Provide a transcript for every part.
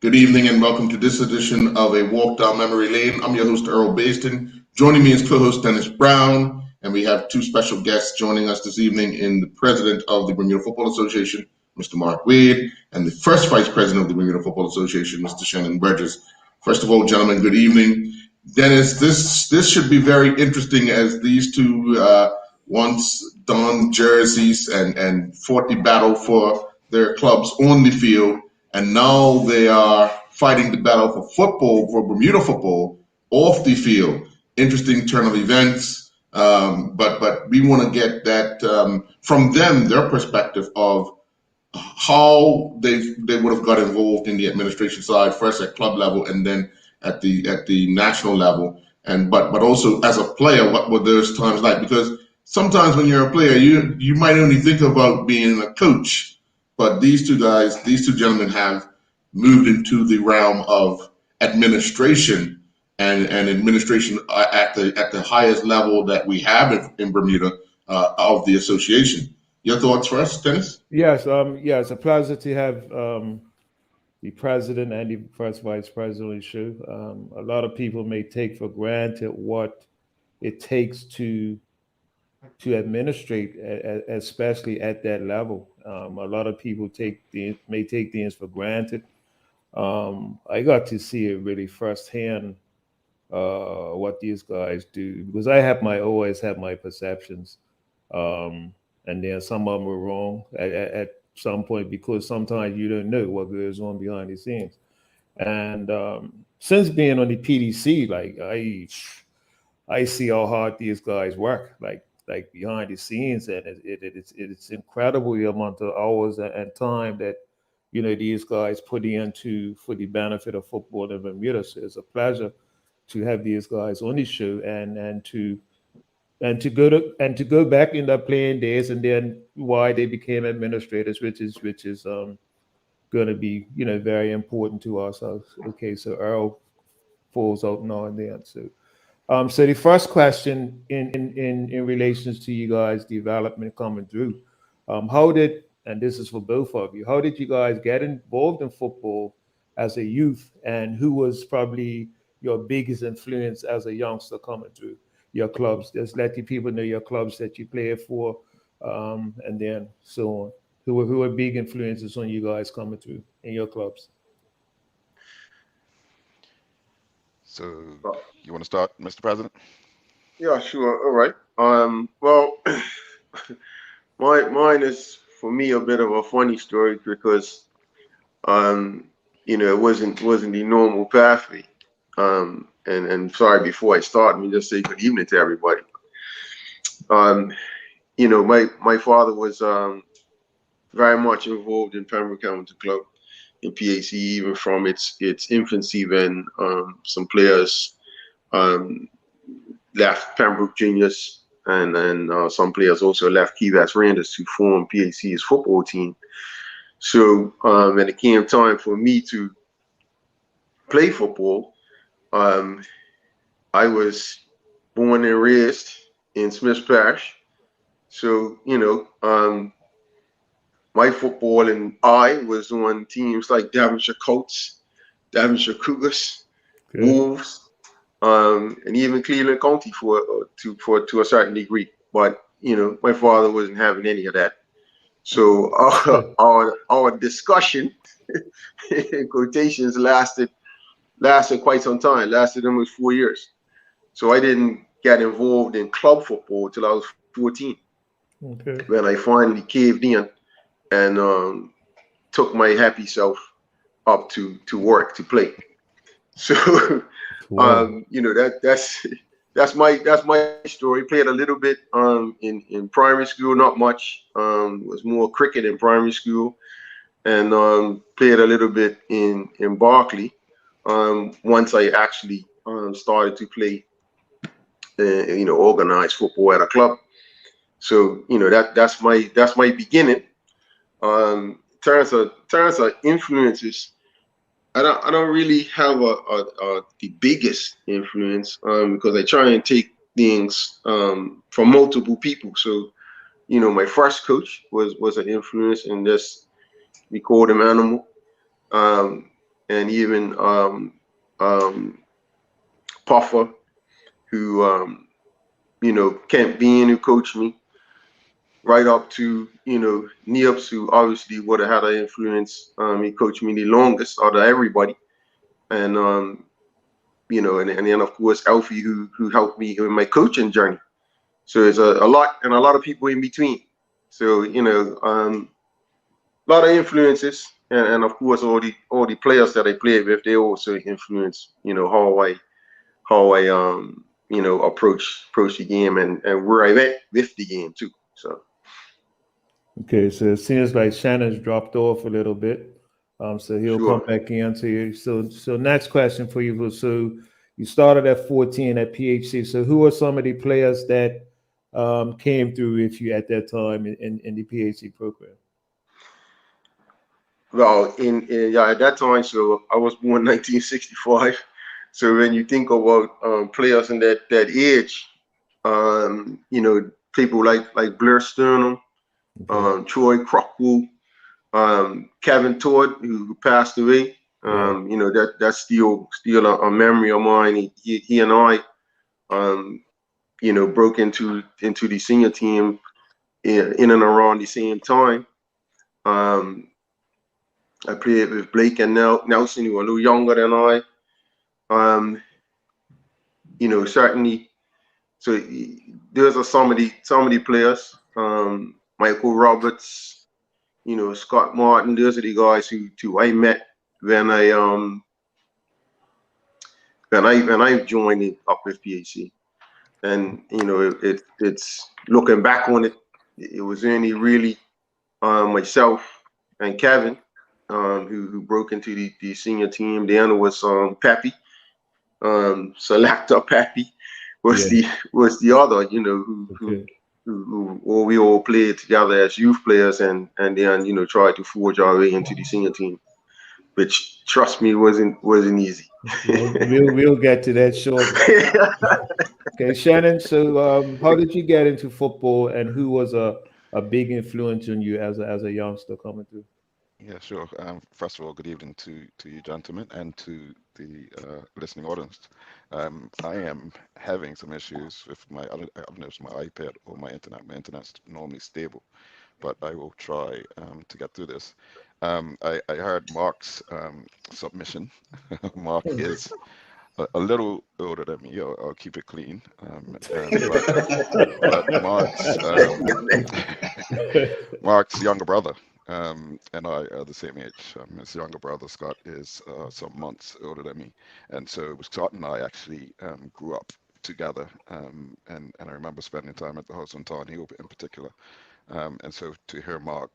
Good evening and welcome to this edition of A Walk Down Memory Lane. I'm your host, Earl Baston. Joining me is co-host Dennis Brown, and we have two special guests joining us this evening in the president of the Bermuda Football Association, Mr. Mark Wade, and the first vice president of the Bermuda Football Association, Mr. Shannon Burgess. First of all, gentlemen, good evening. Dennis, this should be very interesting as these two once donned jerseys and fought the battle for their clubs on the field. And now they are fighting the battle for football, for Bermuda football, off the field. Interesting turn of events, but we want to get that from them, their perspective of how they would have got involved in the administration side, first at club level and then at the national level, and but also as a player, what were those times like? Because sometimes when you're a player, you might only think about being a coach. But these two gentlemen have moved into the realm of administration and administration at the highest level that we have in Bermuda of the association. Your thoughts first, Dennis? Yes, it's a pleasure to have the president and the first vice president on the show. A lot of people may take for granted what it takes to administrate, especially at that level. A lot of people may take things for granted. I got to see it really firsthand, what these guys do, because always have my perceptions, and then some of them were wrong at some point, because sometimes you don't know what goes on behind the scenes. And since being on the PDC, like I see how hard these guys work, like behind the scenes, and it's incredible the amount of hours and time that these guys put into for the benefit of football in Bermuda. So it's a pleasure to have these guys on the show and to go back in their playing days, and then why they became administrators, which is going to be very important to us. Okay, so Earl falls out now and then. So the first question in relations to you guys' development coming through, and this is for both of you, how did you guys get involved in football as a youth, and who was probably your biggest influence as a youngster coming through your clubs? Just let the people know your clubs that you played for, and then so on. Who were big influences on you guys coming through in your clubs? So you want to start, Mr. President? Yeah, sure. All right. Well, mine is for me a bit of a funny story because, it wasn't the normal pathway. And sorry, before I start, let me just say good evening to everybody. My father was very much involved in Pembroke County Club in PAC, even from its infancy, when some players left Pembroke Juniors, and then some players also left Key West Rangers to form PAC's football team. So when it came time for me to play football, I was born and raised in Smiths Parish. So, my football and I was on teams like Devonshire Colts, Devonshire Cougars, Wolves, and even Cleveland County to a certain degree. But my father wasn't having any of that. So our discussion, in quotations, lasted quite some time. Lasted almost 4 years. So I didn't get involved in club football till I was 14. Okay. When I finally caved in and took my happy self up to work to play. So Wow. that's my story. Played a little bit in primary school, not much. Was more cricket in primary school, and played a little bit in Berkeley. Once I actually started to play organized football at a club. So that's my beginning. In terms of influences, I don't really have the biggest influence, because I try and take things from multiple people. So my first coach was an influence, and we called him Animal. and even Puffer, who Kent Bean, who coached me, right up to Neops, who obviously would have had an influence. He coached me the longest out of everybody, and and then of course Alfie, who helped me in my coaching journey. So there's a lot and a lot of people in between. So a lot of influences, and of course all the players that I played with, they also influence how I approach the game and where I went with the game too. So Okay, so it seems like Shannon's dropped off a little bit. So he'll come sure. back in to you. So next question for you. So you started at 14 at PHC. So who are some of the players that came through with you at that time in the PHC program? Well, yeah, at that time, so I was born 1965. So when you think about players in that age, people like Blair Sternum, Okay. Troy Crockwell, Kevin Todd, who passed away. Yeah. That's still a memory of mine. He and I, broke into the senior team in and around the same time. Um, I played with Blake and Nelson, who were a little younger than I. Certainly. So those are some of the players. Michael Roberts, Scott Martin. Those are the guys who I met when I joined it up with PHC. And it's looking back on it, it was only really myself and Kevin who broke into the senior team. Then it was Pappy, Selector Pappy was Yeah. the other, Okay. we all played together as youth players, and then tried to forge our way into the senior team, which trust me wasn't easy. We'll get to that shortly. Okay, Shannon. So how did you get into football, and who was a big influence on you as a youngster coming through? Yeah, sure. First of all, good evening to you gentlemen and to the listening audience. I am having some issues with I don't know if it's my iPad or my internet. My internet's normally stable, but I will try to get through this. I heard Mark's submission. Mark is a little older than me. I'll keep it clean. But Mark's younger brother, and I are the same age. His younger brother Scott is some months older than me, and so Scott and I actually grew up together. And I remember spending time at the house on Tarn Hill in particular. And so to hear Mark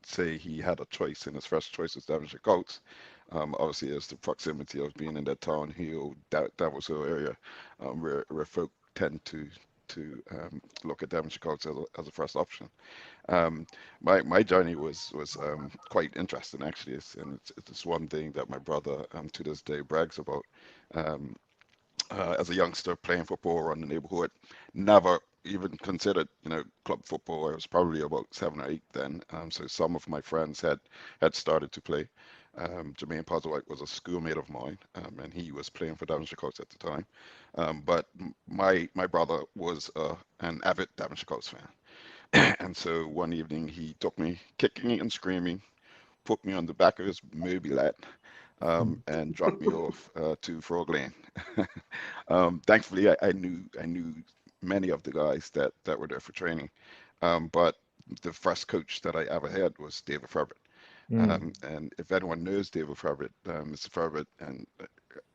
say he had a choice, and his first choice was Devonshire Colts. Obviously, it's the proximity of being in that Town Hill, Davos Hill area, where folk tend to look at Devonshire Colts as a first option. Um, my journey was quite interesting actually, and it's one thing that my brother to this day brags about. Um, as a youngster playing football around the neighborhood, never even considered, club football. I was probably about 7 or 8 then. So some of my friends had started to play. Jermaine Postlewhite was a schoolmate of mine, and he was playing for Devonshire Colts at the time. But my brother was an avid Devonshire Colts fan, and so one evening he took me kicking and screaming, put me on the back of his mobilette, and dropped me off to Frog Lane. Thankfully, I knew many of the guys that were there for training, but the first coach that I ever had was David Ferbert. Mm. And if anyone knows David Ferbert, Mr. Ferbert and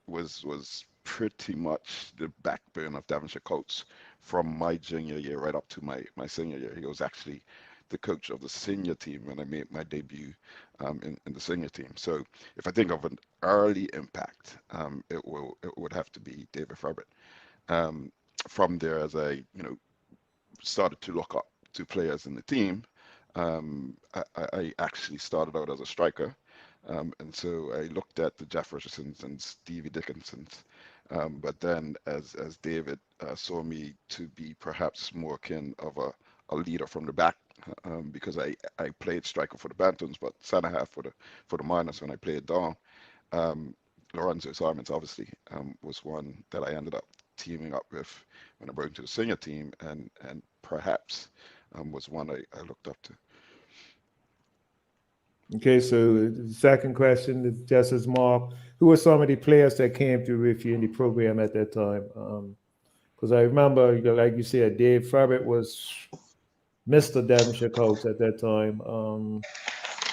was pretty much the backbone of Devonshire Colts from my junior year right up to my senior year. He was actually the coach of the senior team when I made my debut in the senior team. So if I think of an early impact, it would have to be David Ferbert. Um, from there, as I started to look up to players in the team, I actually started out as a striker. And so I looked at the Jeff Richardsons and Stevie Dickinsons. But then as David saw me to be perhaps more akin of a leader from the back, because I played striker for the Bantams, but centre half for the Miners when I played down. Lorenzo Simons obviously was one that I ended up teaming up with when I broke into the senior team, and perhaps was one I looked up to. Okay, so the second question, just as Mark, who were some of the players that came through with you in the program at that time? Because I remember, like you said, Dave Fabbert was Mr. Devonshire coach at that time.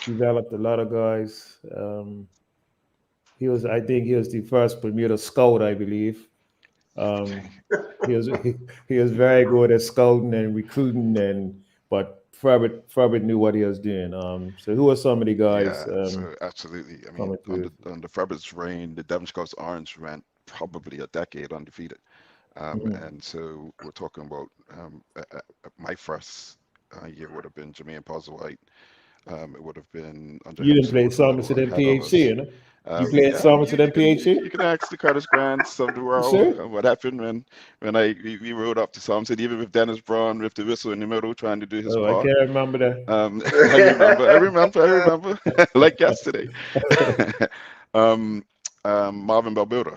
Developed a lot of guys. I think he was the first Bermuda scout, I believe. He was he was very good at scouting and recruiting, but Fabbert knew what he was doing. So who are some of the guys Yeah, so absolutely. I mean, coming through? under Faber's reign, the Devonshire Coast Orange ran probably a decade undefeated. Mhm. And so we're talking about my first year would have been Jermaine Postlewhite. It would have been under You him, didn't so it play would have been a Somerset lot and ahead of PHC, us. you know? You played Yeah, Somerset and PHC? you can ask the Curtis Grants of the You world sure? what happened when we rode up to Somerset, even with Dennis Braun with the whistle in the middle trying to do his Oh, I part. can't remember that. I remember, like yesterday. um, Marvin Belbuda,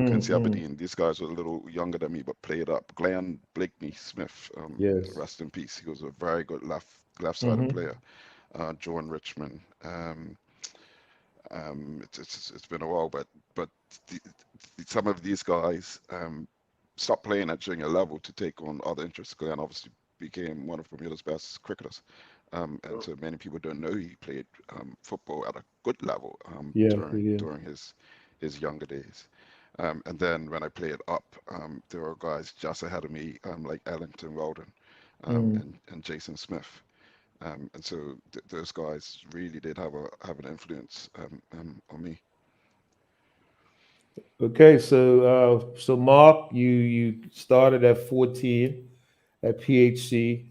Quincy Mm. Aberdeen. These guys were a little younger than me, but played up. Glenn Blakeney Smith, Yes. rest in peace. He was a very good left-sided Hmm. player. John Richmond. It's been a while, but the, some of these guys stopped playing at junior level to take on other interests. Glenn obviously became one of Bermuda's best cricketers. And so many people don't know he played football at a good level Yeah, yeah. during his younger days. And then when I played up, there were guys just ahead of me, like Ellington Weldon Mm. and Jason Smith. And so those guys really did have an influence on me. Okay, so Mark, you started at 14 at PHC.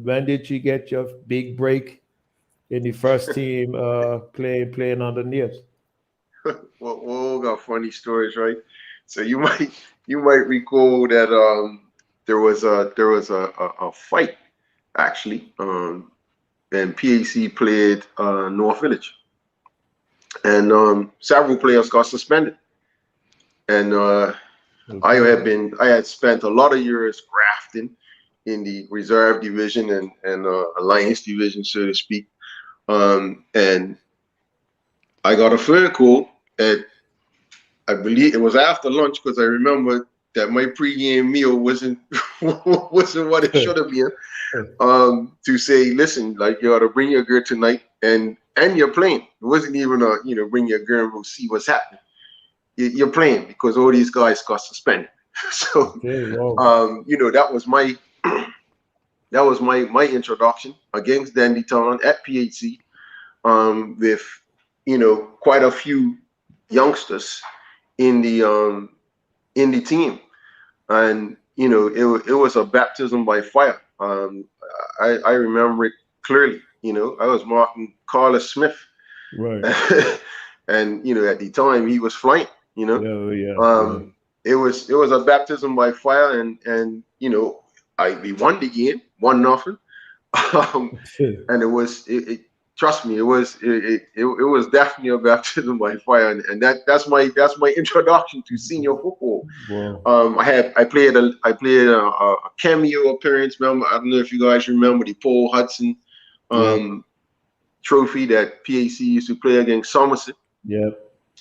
When did you get your big break in the first team playing underneath? Well, we all got funny stories, right? So you might recall that there was a fight actually, and PAC played North Village, and several players got suspended, and Okay. I had spent a lot of years grafting in the reserve division and alliance division, so to speak, and I got a phone call at, I believe it was after lunch, because I remember that my pregame meal wasn't wasn't what it should have been. To say, listen, like, you ought to bring your girl tonight, and you're playing. It wasn't even a, bring your girl and we'll see what's happening. You're playing because all these guys got suspended. So, Okay, wow. that was my introduction against Dandytown at PHC, with quite a few youngsters in the team, and it was a baptism by fire. I remember it clearly. I was marking Carlos Smith, Right. and at the time he was flying. Yeah, yeah, yeah. Um, it was a baptism by fire, and we won the game, 1-0. Um, and trust me, it was definitely a baptism by fire, and that's my introduction to senior football. Wow. I played a cameo appearance. Remember, I don't know if you guys remember the Paul Hudson Yeah, trophy that PAC used to play against Somerset. yeah.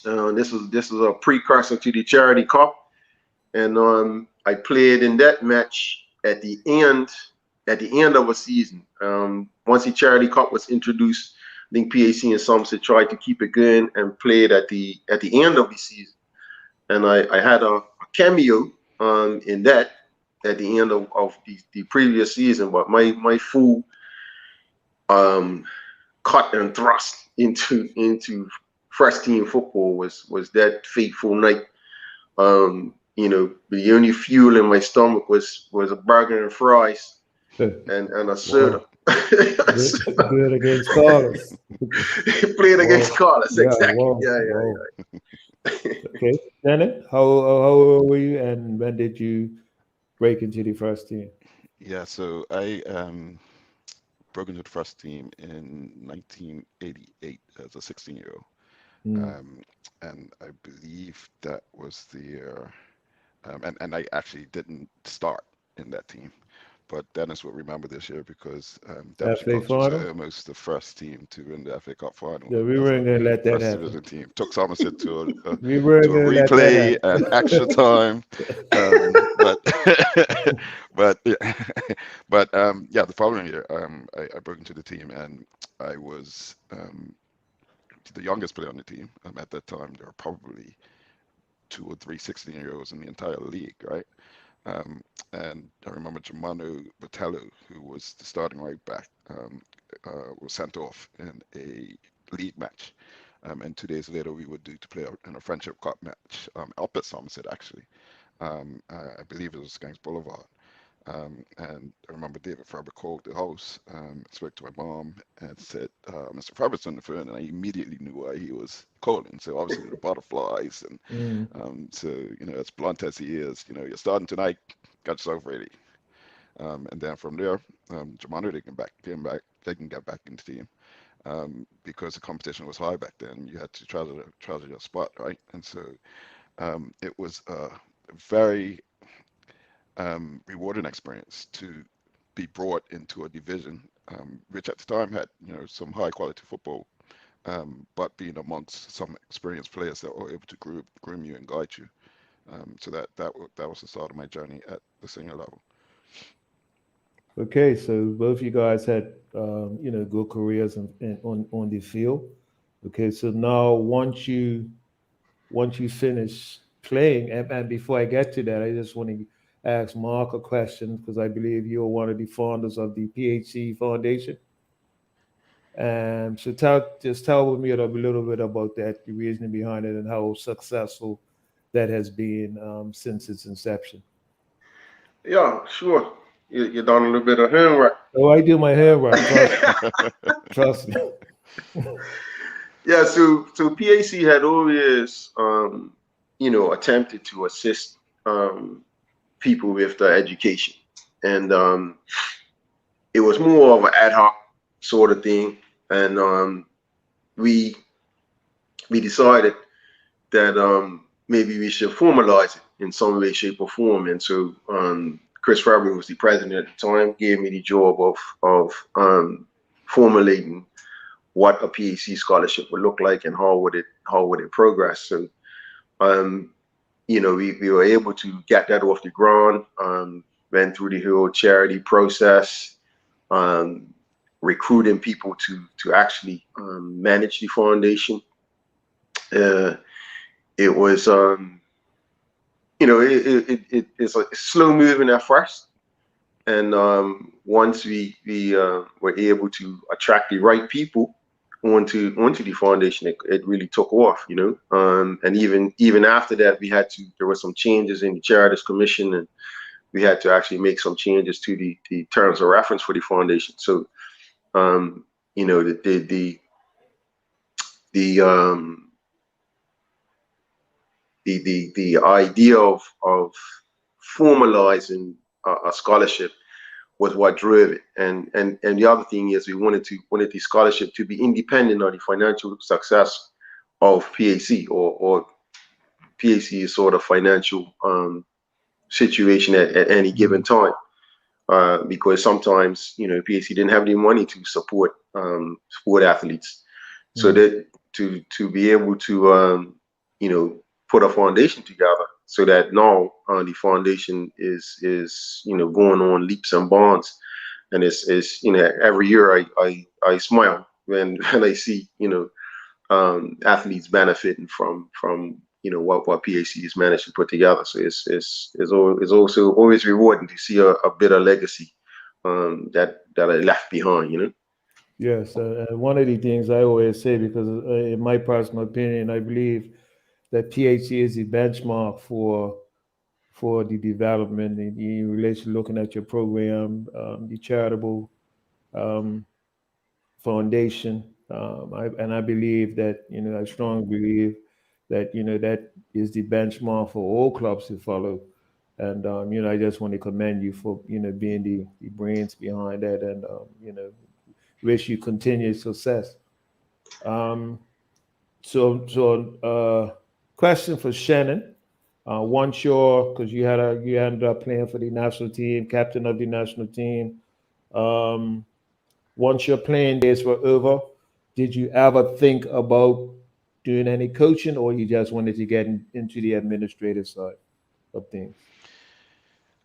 This was a precursor to the Charity Cup, and I played in that match at the end of a season. Once the Charity Cup was introduced, I think PAC and Somerset tried to keep it going and played at the end of the season. And I had a cameo in that at the end of the previous season, but my full um, cut and thrust into first team football was that fateful night. The only fuel in my stomach was a burger and fries and a soda. Wow. Good against Carlos. Played against Wow. Carlos, Yeah, exactly. wow, Yeah, wow. yeah, Okay. Janet, how old were you and when did you break into the first team? Yeah, so I broke into the first team in 1988 as a 16-year-old. And I believe that was the year, and I actually didn't start in that team. But Dennis will remember this year because Devonshire FA Colts was final? almost the first team to win the FA Cup final Yeah, we as a weren't gonna let that first happen. division team. Took Somerset to a We weren't to a gonna let that replay happen. and extra time, but but yeah, but yeah, the following year I broke into the team and I was the youngest player on the team. At that time, there were probably 2 or 3 16-year-olds in the entire league, right? Um, and I remember Germano Botello, who was the starting right back, was sent off in a league match. And 2 days later, we were due to play in a Friendship Cup match up at Somerset, actually. I believe it was against Boulevard. And I remember David Faber called the host, spoke to my mom, and said, Mr. Faber's on the phone, and I immediately knew why he was calling. So obviously the butterflies, and so as blunt as he is, you're starting tonight, got yourself ready. And then from there, Germano they can get back into the team because the competition was high back then. You had to treasure your spot, right? And so it was a very rewarding experience to be brought into a division which at the time had some high quality football, but being amongst some experienced players that were able to groom you and guide you. So that was the start of my journey at the senior level. Okay, so both you guys had good careers on the field. Okay, so now once you finish playing, and before I get to that, I just want to ask Mark a question because I believe you're one of the founders of the PHC Foundation. And so tell me a little bit about that, the reasoning behind it, and how successful that has been since its inception. Yeah, sure. You done a little bit of homework. Oh, I do my homework. Trust me. Yeah, so PAC had always, attempted to assist people with their education, and it was more of an ad hoc sort of thing, and we decided that maybe we should formalize it in some way, shape, or form, and so Chris Faber was the president at the time, gave me the job of formulating what a PhD scholarship would look like and how would it progress. So we were able to get that off the ground, went through the whole charity process, recruiting people to actually manage the foundation. It was it's like slow moving at first, and once we were able to attract the right people onto the foundation, it really took off, and even after that, there were some changes in the Charities Commission, and we had to actually make some changes to the terms of reference for the foundation. So the the um, the idea of formalizing a scholarship was what drove it, and the other thing is we wanted the scholarship to be independent of the financial success of PAC, or PAC is sort of financial situation at any given time, because sometimes PAC didn't have any money to support sport athletes, so that to be able to put a foundation together so that now the foundation is going on leaps and bounds, and it's every year I smile when I see athletes benefiting from what PAC has managed to put together. So it's also always rewarding to see a bit of legacy that I left behind. Yes, and one of the things I always say, because in my personal opinion, I believe that PhD is the benchmark for the development in relation looking at your program, the charitable um, foundation. I believe that, I strongly believe that, that is the benchmark for all clubs to follow. And, I just want to commend you for, being the brains behind that, and, wish you continued success. Um, Question for Shannon. Because you ended up playing for the national team, captain of the national team. Once your playing days were over, did you ever think about doing any coaching, or you just wanted to get into the administrative side of things?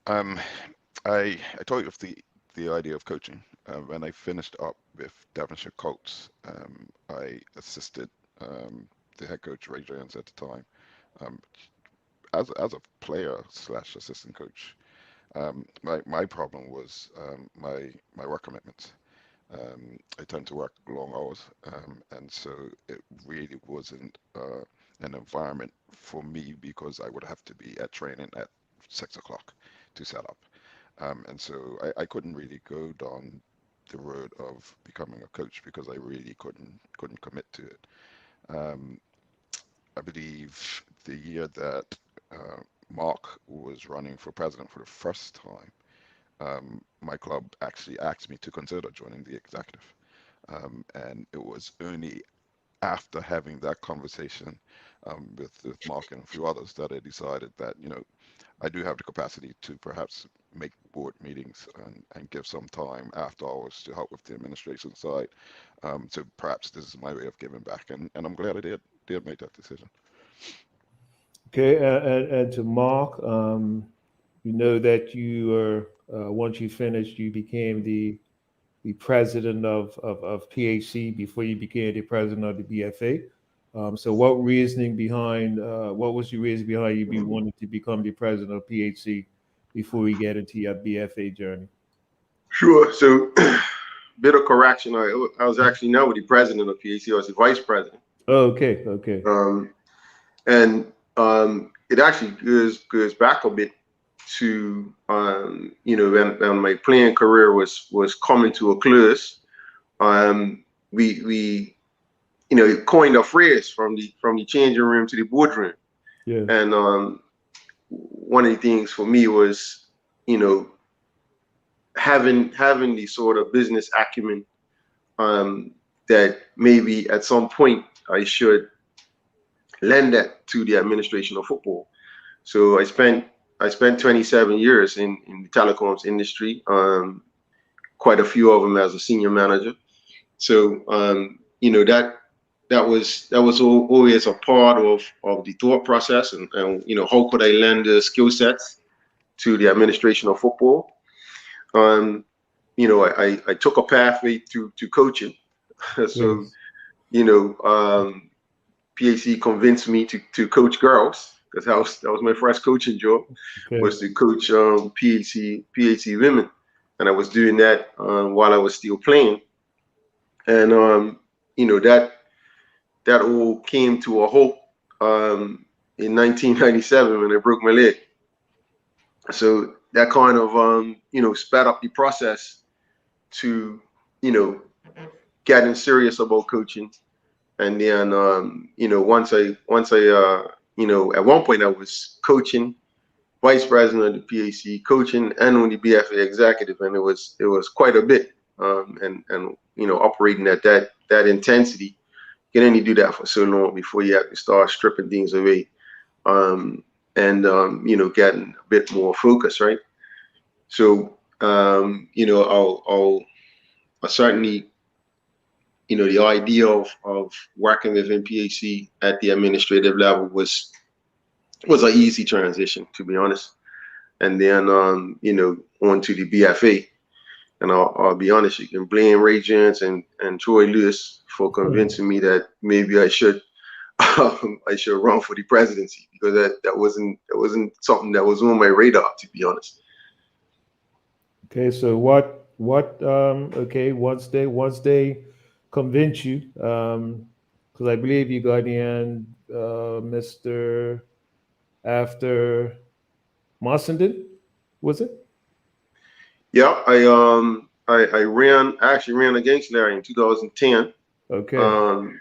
I told you of the idea of coaching. When I finished up with Devonshire Colts, I assisted the head coach Ray Jones at the time um, as a player slash assistant coach. My problem was my work commitments. I tend to work long hours, and so it really wasn't an environment for me because I would have to be at training at 6 o'clock to set up. And so I couldn't really go down the road of becoming a coach because I really couldn't commit to it. Um, I believe the year that Mark was running for president for the first time, my club actually asked me to consider joining the executive. And it was only after having that conversation with Mark and a few others that I decided that, I do have the capacity to perhaps make board meetings and give some time after hours to help with the administration side. So perhaps this is my way of giving back, and I'm glad I did make that decision. Okay, and to Mark, you know that you were once you finished, you became the president of PHC before you became the president of the BFA. So, what was your reasoning behind you wanting to become the president of PHC before we get into your BFA journey? Sure. So, bit of correction. I was actually not the president of PHC. I was the vice president. Oh, okay. And it actually goes back a bit to when my playing career was coming to a close. We coined a phrase from the changing room to the boardroom. Yeah. And one of the things for me was having the sort of business acumen that maybe at some point I should lend that to the administration of football. So I spent 27 years in the telecoms industry, quite a few of them as a senior manager. So that was always a part of the thought process, and how could I lend the skill sets to the administration of football. I took a pathway to coaching. So Yes. PAC convinced me to coach girls, because that was my first coaching job. Okay. Was to coach PAC women, and I was doing that while I was still playing. And that all came to a halt in 1997 when I broke my leg. So that kind of sped up the process to getting serious about coaching. And then once I at one point I was coaching, vice president of the PAC, coaching, and on the BFA executive, and it was quite a bit. And operating at that intensity, you can only do that for so long before you have to start stripping things away, and getting a bit more focus, right? So I'll certainly, the idea of working within PHC at the administrative level was an easy transition, to be honest. And then on to the BFA. And I'll be honest, you can blame Ray Jones and Troy Lewis for convincing me that maybe I should run for the presidency, because that wasn't something that was on my radar, to be honest. Okay, so once they convince you, because I believe you got in Mr. after Marcendon, was it? Yeah, I actually ran against Larry in 2010. Okay. Well,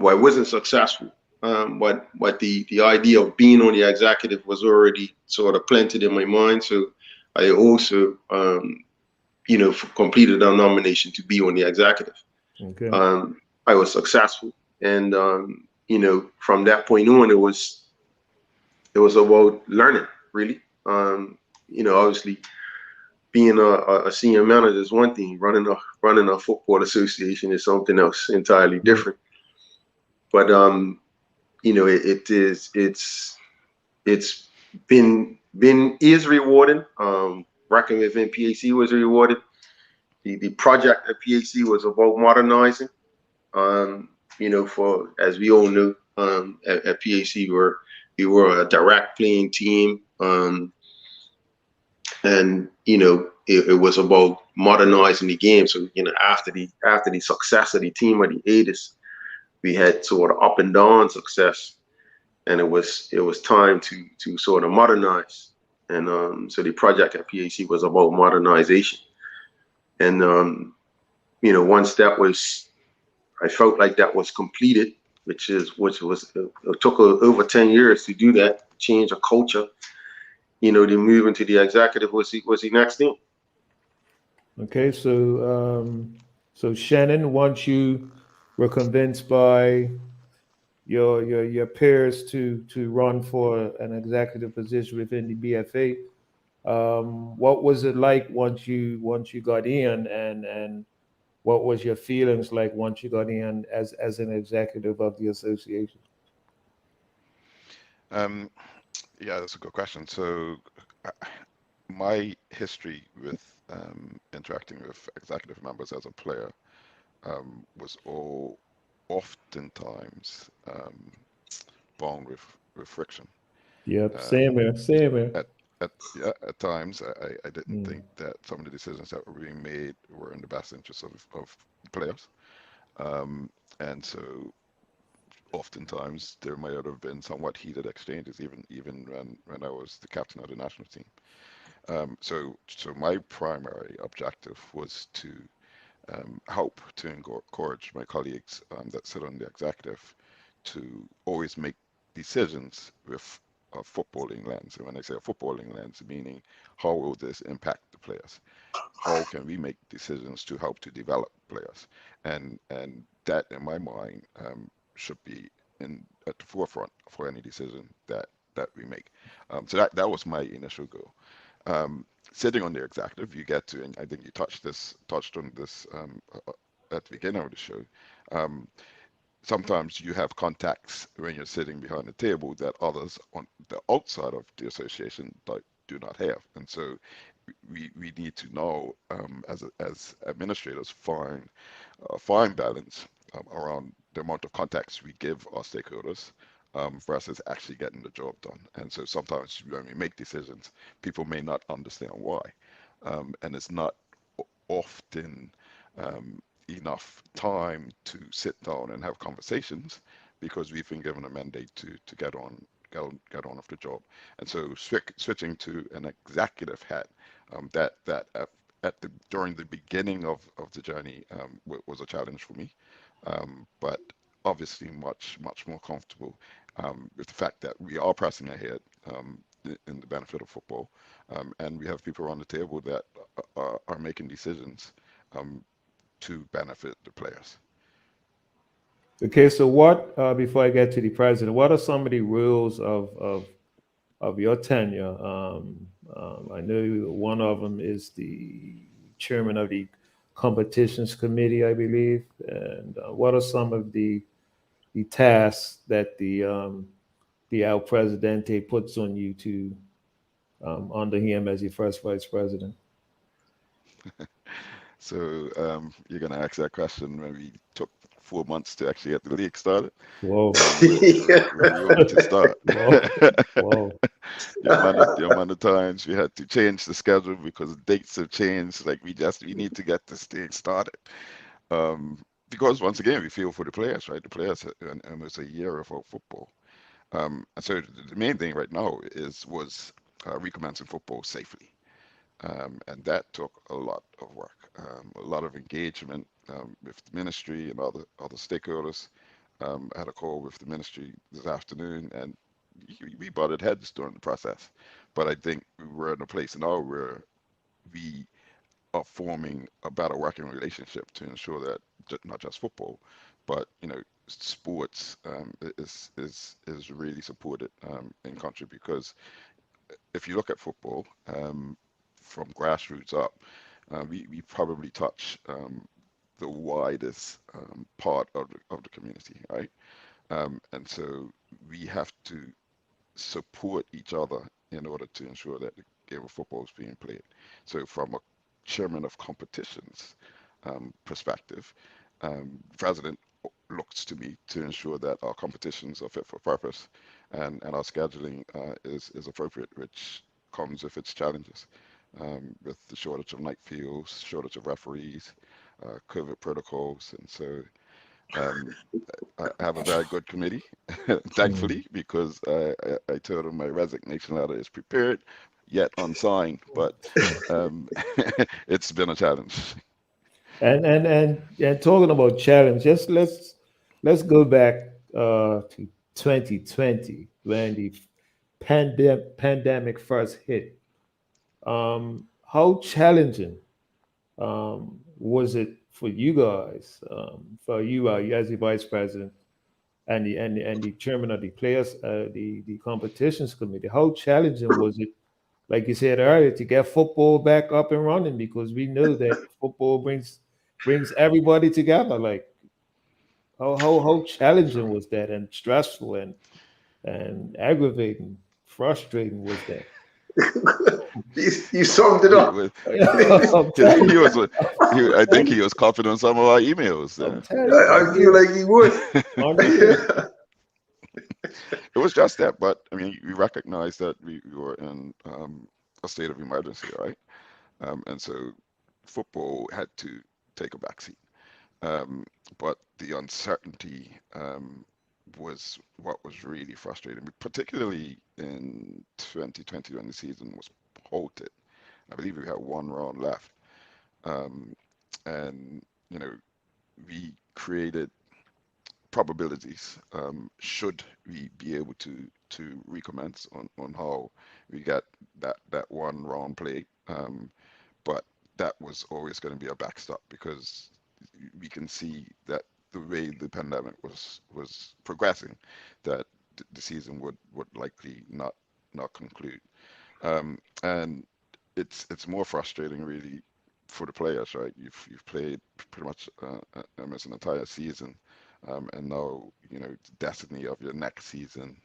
I wasn't successful. But the idea of being on the executive was already sort of planted in my mind. So I also completed a nomination to be on the executive. Okay. I was successful. And from that point on, it was about learning, really. Obviously, being a senior manager is one thing. Running a football association is something else entirely different. But it's been is rewarding. Working within PAC was rewarding. The project at PAC was about modernizing. For as we all know, at PAC we were a direct playing team. And it was about modernizing the game. So after the success of the team of the 80s, we had sort of up and down success, and it was time to sort of modernize. And so the project at PAC was about modernization. And once I felt like that was completed, which was it took over 10 years to do that, change a culture. To move into the executive was the next thing. Okay, so Shannon, once you were convinced by your peers to run for an executive position within the BFA, what was it like once you got in, and what was your feelings like once you got in as an executive of the association? Yeah, that's a good question. So, my history with interacting with executive members as a player was all oftentimes bound with friction. Yep, same Um, here, same here. at times, I didn't Mm. think that some of the decisions that were being made were in the best interest of players. Um, and so oftentimes there might have been somewhat heated exchanges, even when I was the captain of the national team. So my primary objective was to help to encourage my colleagues that sit on the executive to always make decisions with a footballing lens. And when I say a footballing lens, meaning how will this impact the players? How can we make decisions to help to develop players? And that, in my mind, should be at the forefront for any decision that we make. So that was my initial goal. Sitting on the executive, you get to, and I think you touched on this at the beginning of the show. Um, Sometimes you have contacts when you're sitting behind the table that others on the outside of the association do not have, and so we need to know as administrators find a fine balance around the amount of contacts we give our stakeholders versus actually getting the job done. And so sometimes when we make decisions, people may not understand why. And it's not often um, enough time to sit down and have conversations because we've been given a mandate to get on with the job. And so switching to an executive hat, that during the beginning of the journey was a challenge for me, but obviously much more comfortable with the fact that we are pressing ahead in the benefit of football, and we have people around the table that are making decisions um, to benefit the players. Okay, so what before I get to the president, what are some of the rules of your tenure? I know one of them is the chairman of the competitions committee, I believe. And what are some of the tasks that the El Presidente puts on you to under him as your first vice president? So you're going to ask that question when we took 4 months to actually get the league started. Whoa, Where do you want me to start? whoa, whoa. The amount of times we had to change the schedule because dates have changed. Like we need to get this thing started. Um, because once again, we feel for the players, right? The players and it's a year of football. And so the main thing right now was recommencing football safely. And that took a lot of work, a lot of engagement with the ministry and other stakeholders. I had a call with the ministry this afternoon, and we butted heads during the process. But I think we're in a place now where we are forming a better working relationship to ensure that not just football, but sports is really supported in country, because if you look at football, from grassroots up, we probably touch the widest part of the community, right? And so we have to support each other in order to ensure that the game of football is being played. So from a chairman of competitions perspective, president looks to me to ensure that our competitions are fit for purpose, and our scheduling is appropriate, which comes with its challenges, with the shortage of night fields, shortage of referees, COVID protocols. And so I have a very good committee, thankfully, because I told them my resignation letter is prepared, yet unsigned, but it's been a challenge. And talking about challenge, just let's go back to 2020 when the pandemic first hit. How challenging was it for you guys, for you as the vice president and the chairman of the players, the competitions committee? How challenging was it, like you said earlier, to get football back up and running? Because we know that football brings everybody together. Like how challenging was that, and stressful and aggravating, frustrating was that? You summed it He up. was, I'm telling he you, was, I think he was copied on some of our emails. I'm telling you, I feel like he would. unreal. It was just that, but I mean, we recognized that we were in a state of emergency, right? And so football had to take a backseat. Um, but the uncertainty was what was really frustrating, particularly in 2020 when the season was halted. I believe we had one round left. Um, and, we created probabilities, should we be able to recommence on how we got that one round play. But that was always going to be a backstop, because we can see that the way the pandemic was progressing, that the season would likely not conclude. And it's more frustrating really for the players, right? You've played pretty much almost an entire season, and now the destiny of your next season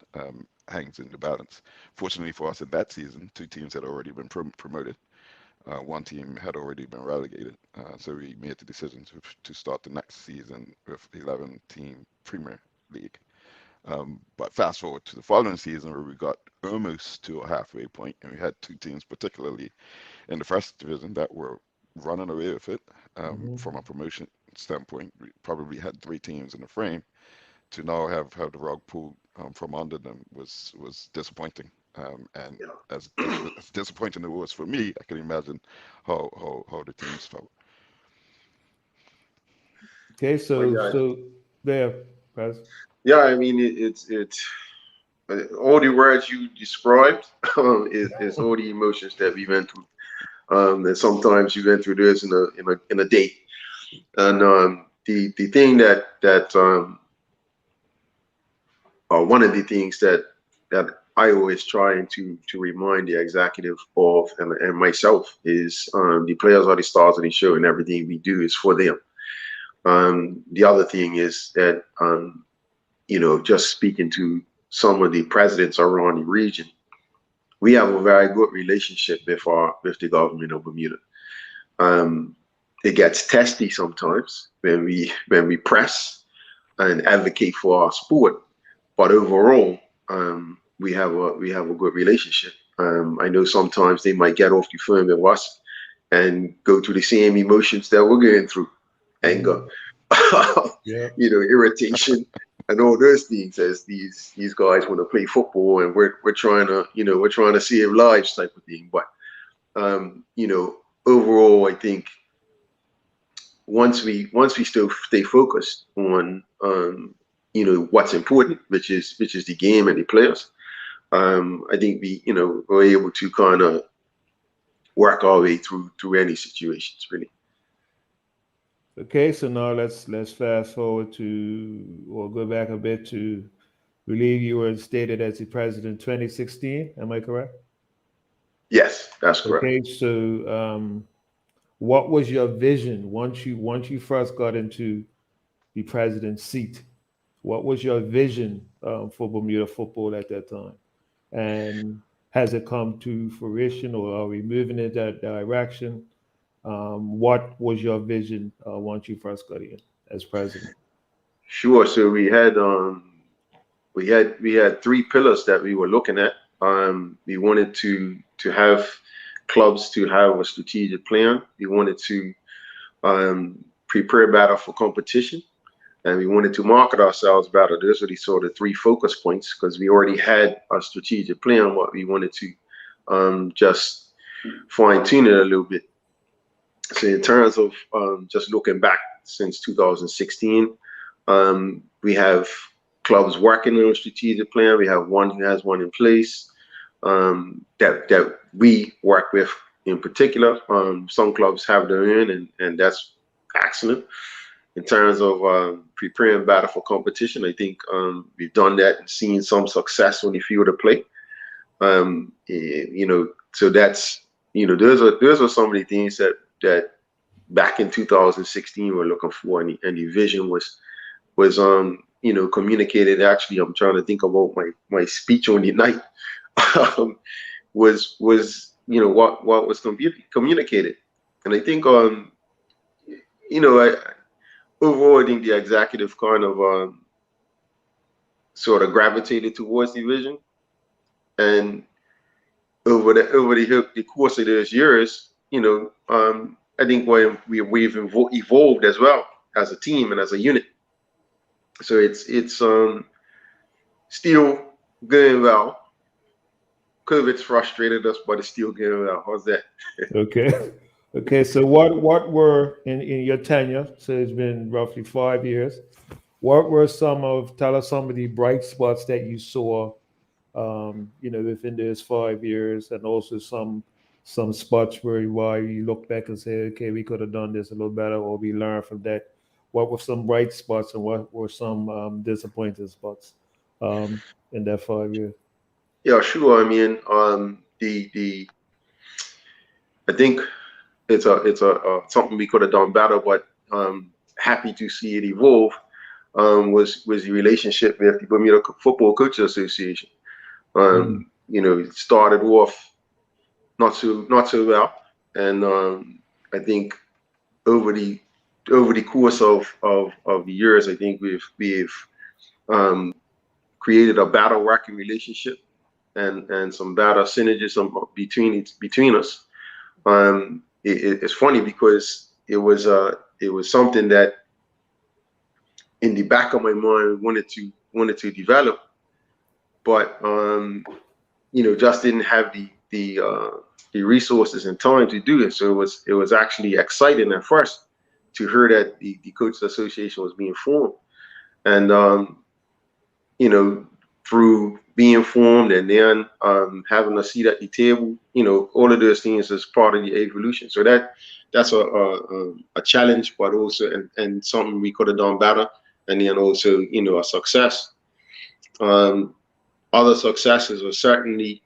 hangs in the balance. Fortunately for us, in that season, two teams had already been promoted. One team had already been relegated, so we made the decision to start the next season with 11-team Premier League. But fast forward to the following season, where we got almost to a halfway point, and we had two teams, particularly in the first division, that were running away with it. From a promotion standpoint, we probably had three teams in the frame. To now have the rug pulled from under them was disappointing. And Yeah. as disappointing it was for me, I can imagine how the teams felt. Okay, But yeah, so there, Pres. yeah. I mean, it's all the words you described is all the emotions that we went through. And sometimes you went through this in a day. And the thing one of the things that I always try to remind the executive of, and myself, is the players are the stars of the show, and everything we do is for them. The other thing is that just speaking to some of the presidents around the region, we have a very good relationship with the government of Bermuda. It gets testy sometimes when we press and advocate for our sport, but overall, we have a good relationship. I know sometimes they might get off the phone with us and go through the same emotions that we're going through: anger, Yeah. irritation, and all those things, as these guys want to play football, and we're trying to save lives, type of thing. But overall, I think once we still stay focused on what's important, which is the game and the players, I think we're able to kind of work our way through any situations, really. Okay, so now let's fast forward to, or go back a bit to, believe you were instated as the president in 2016. Am I correct? Yes, that's correct. Okay, so what was your vision once you first got into the president's seat? What was your vision for Bermuda football at that time? And has it come to fruition, or are we moving in that direction? What was your vision once you first got in as president? Sure. So we had three pillars that we were looking at. We wanted to have clubs to have a strategic plan. We wanted to prepare better for competition, and we wanted to market ourselves better. Those are the sort of three focus points because we already had a strategic plan. What we wanted to just fine tune it a little bit. So in terms of just looking back since 2016, we have clubs working on a strategic plan. We have one who has one in place that we work with in particular. Some clubs have their own, and that's excellent. In terms of preparing better for competition, I think we've done that and seen some success on the field of play. So that's those are some of the things that back in 2016 we're looking for, and the vision was communicated. Actually, I'm trying to think about my speech on the night. Was what was communicated, and I think overall I think the executive kind of sort of gravitated towards the vision, and over the course of those years, I think we've evolved as well as a team and as a unit. So it's still going well. COVID's frustrated us, but it's still going well. How's that? Okay. So what were in your tenure? So it's been roughly 5 years. What were tell us some of the bright spots that you saw, within those 5 years, and also some spots where you look back and say, okay, we could have done this a little better, or we learned from that. What were some bright spots, and what were some disappointing spots in that 5 years? Yeah, sure. I mean, I think it's something we could have done better, but happy to see it evolve. Was the relationship with the Bermuda Football Coaches Association. It started off not so well, and I think over the course of the years, I think we've created a better working relationship and some better synergism between us. It's funny because it was something that in the back of my mind wanted to develop, but just didn't have the resources and time to do it. So it was actually exciting at first to hear that the Coaches Association was being formed, and through being formed and then having a seat at the table, all of those things is part of the evolution. So that's a challenge, but also and something we could have done better, and then also a success. Other successes are certainly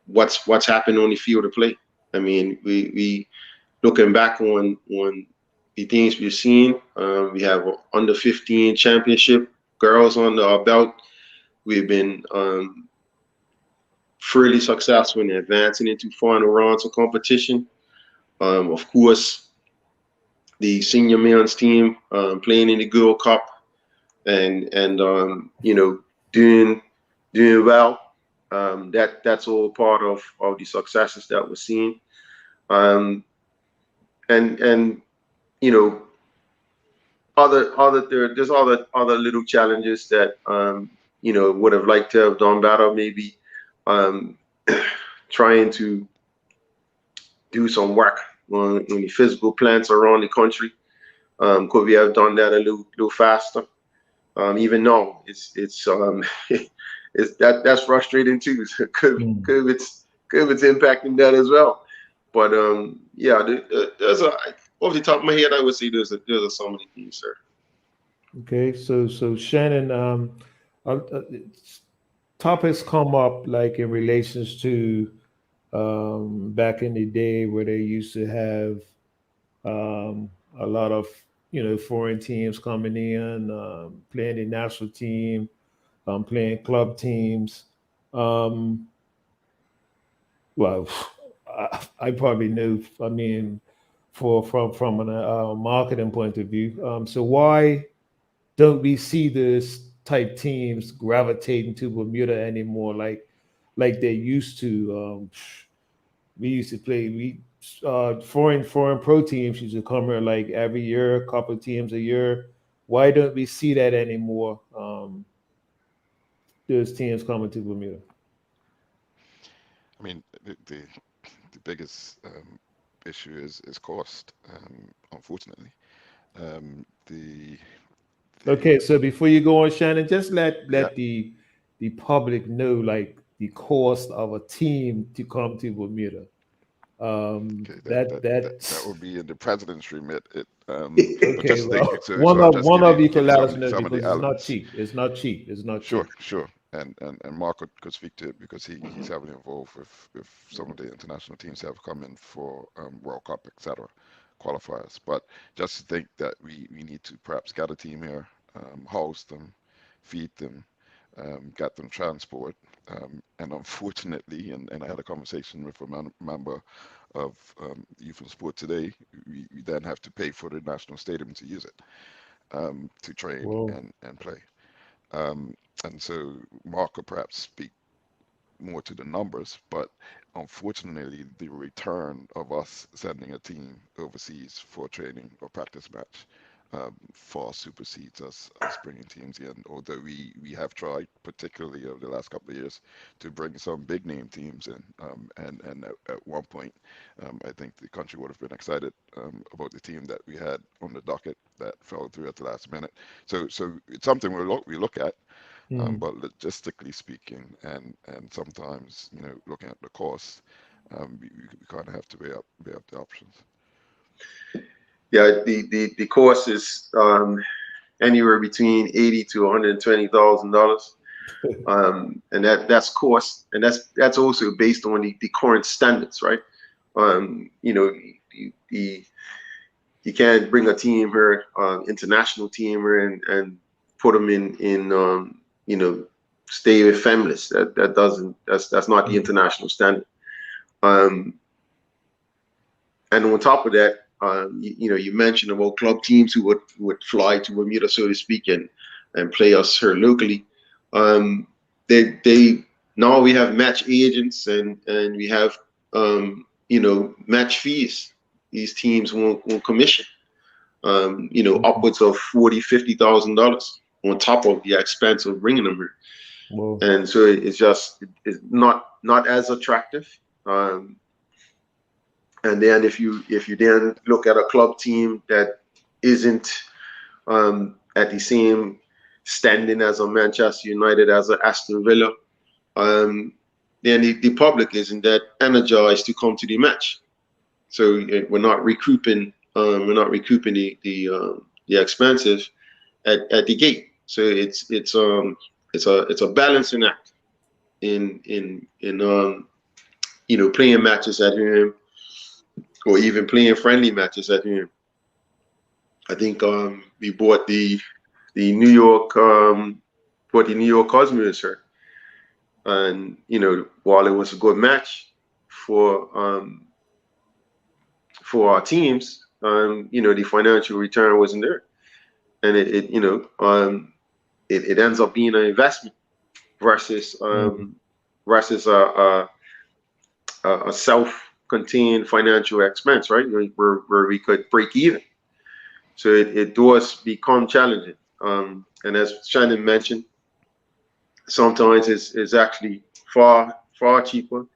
what's happened on the field of play. I mean, we looking back on the things we've seen. We have an under 15 championship, girls under our belt. We've been fairly successful in advancing into final rounds of competition. Of course, the senior men's team playing in the Girl Cup and doing well. That's all part of the successes that we're seeing. There's other little challenges that would have liked to have done better. Maybe trying to do some work on the physical plants around the country. Could we have done that a little faster? Even though it's that's frustrating too. COVID's impacting that as well. But off the top of my head, I would say there's so many teams, sir. Okay, so Shannon, uh, uh, topics come up like in relations to back in the day where they used to have a lot of foreign teams coming in, playing the national team, playing club teams. Um, well, I probably knew. I mean, from an marketing point of view. So why don't we see this type teams gravitating to Bermuda anymore, like they used to? We used to play. We foreign pro teams used to come here like every year, a couple of teams a year. Why don't we see that anymore? Those teams coming to Bermuda. I mean, the biggest issue is cost. Unfortunately, the Okay, so before you go on, Shannon, just yeah. let the public know like the cost of a team to come to Bermuda. Okay, that That would be in the president's remit. But okay. just think, Well, so I'll just one of you could give you let us know some of because the it's not elements. cheap. It's not cheap. It's not Sure, cheap. sure. And Mark could speak to it because he's heavily involved with some of the international teams that have come in for World Cup, etc., qualifiers. But just to think that we need to perhaps get a team here, host them, feed them, get them transport. And unfortunately, and I had a conversation with a member of Youth and Sport today, we then have to pay for the national stadium to use it, to train Well, and play. Um, and so Mark could perhaps speak more to the numbers, but unfortunately, the return of us sending a team overseas for training or practice match far supersedes us bringing teams in. Although we have tried, particularly over the last couple of years, to bring some big name teams in, and at one point, I think the country would have been excited about the team that we had on the docket that fell through at the last minute. So it's something we look at. hmm. But logistically speaking, and sometimes looking at the cost, we kind of have to weigh up the options. Yeah, the course is anywhere between $80,000 to $120,000. And that's cost, and that's also based on the current standards, right? You know, you, you can't bring a team here, international team here, and put them in stay with families. That doesn't that's not the Hmm. international standard. Um, and on top of that, you mentioned about club teams who would fly to Bermuda, so to speak, and play us here locally. Um, they now we have match agents, and we have match fees. These teams won't commission. Upwards of $40,000, $50,000 on top of the expense of bringing them here. Well, And so it's not as attractive. Um, and then if you then look at a club team that isn't at the same standing as a Manchester United, as a Aston Villa, um, then the public isn't that energized to come to the match. So we're not recouping. The expenses at the gate. So it's a balancing act in playing matches at home, or even playing friendly matches at home. I think we bought the New York Cosmos here, and while it was a good match for our teams, the financial return wasn't there, and it ends up being an investment versus mm, a self-contained financial expense, right? Where we could break even. So it does become challenging. And as Shannon mentioned, sometimes it's actually far cheaper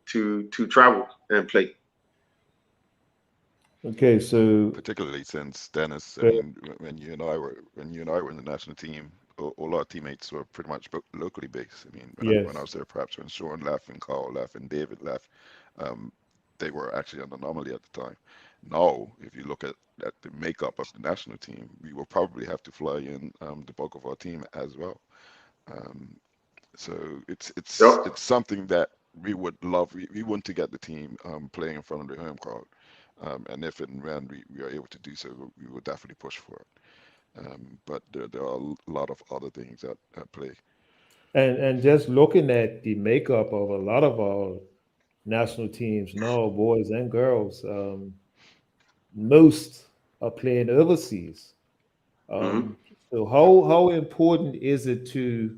to travel and play. okay, so Particularly since Dennis, I uh, mean, when you and I were in the national team, all our teammates were pretty much locally based. I mean, when I yes, was there, perhaps when Sean left and Carl left and David left, um, they were actually an anomaly at the time. Now, if you look at the makeup of the national team, we will probably have to fly in the bulk of our team as well. Um, so it's something that we would love. We want to get the team playing in front of the home crowd, and if and when we are able to do so, we will definitely push for it. But there are a lot of other things at play. And just looking at the makeup of a lot of our national teams now, boys and girls, most are playing overseas. Mm-hmm. So how important is it to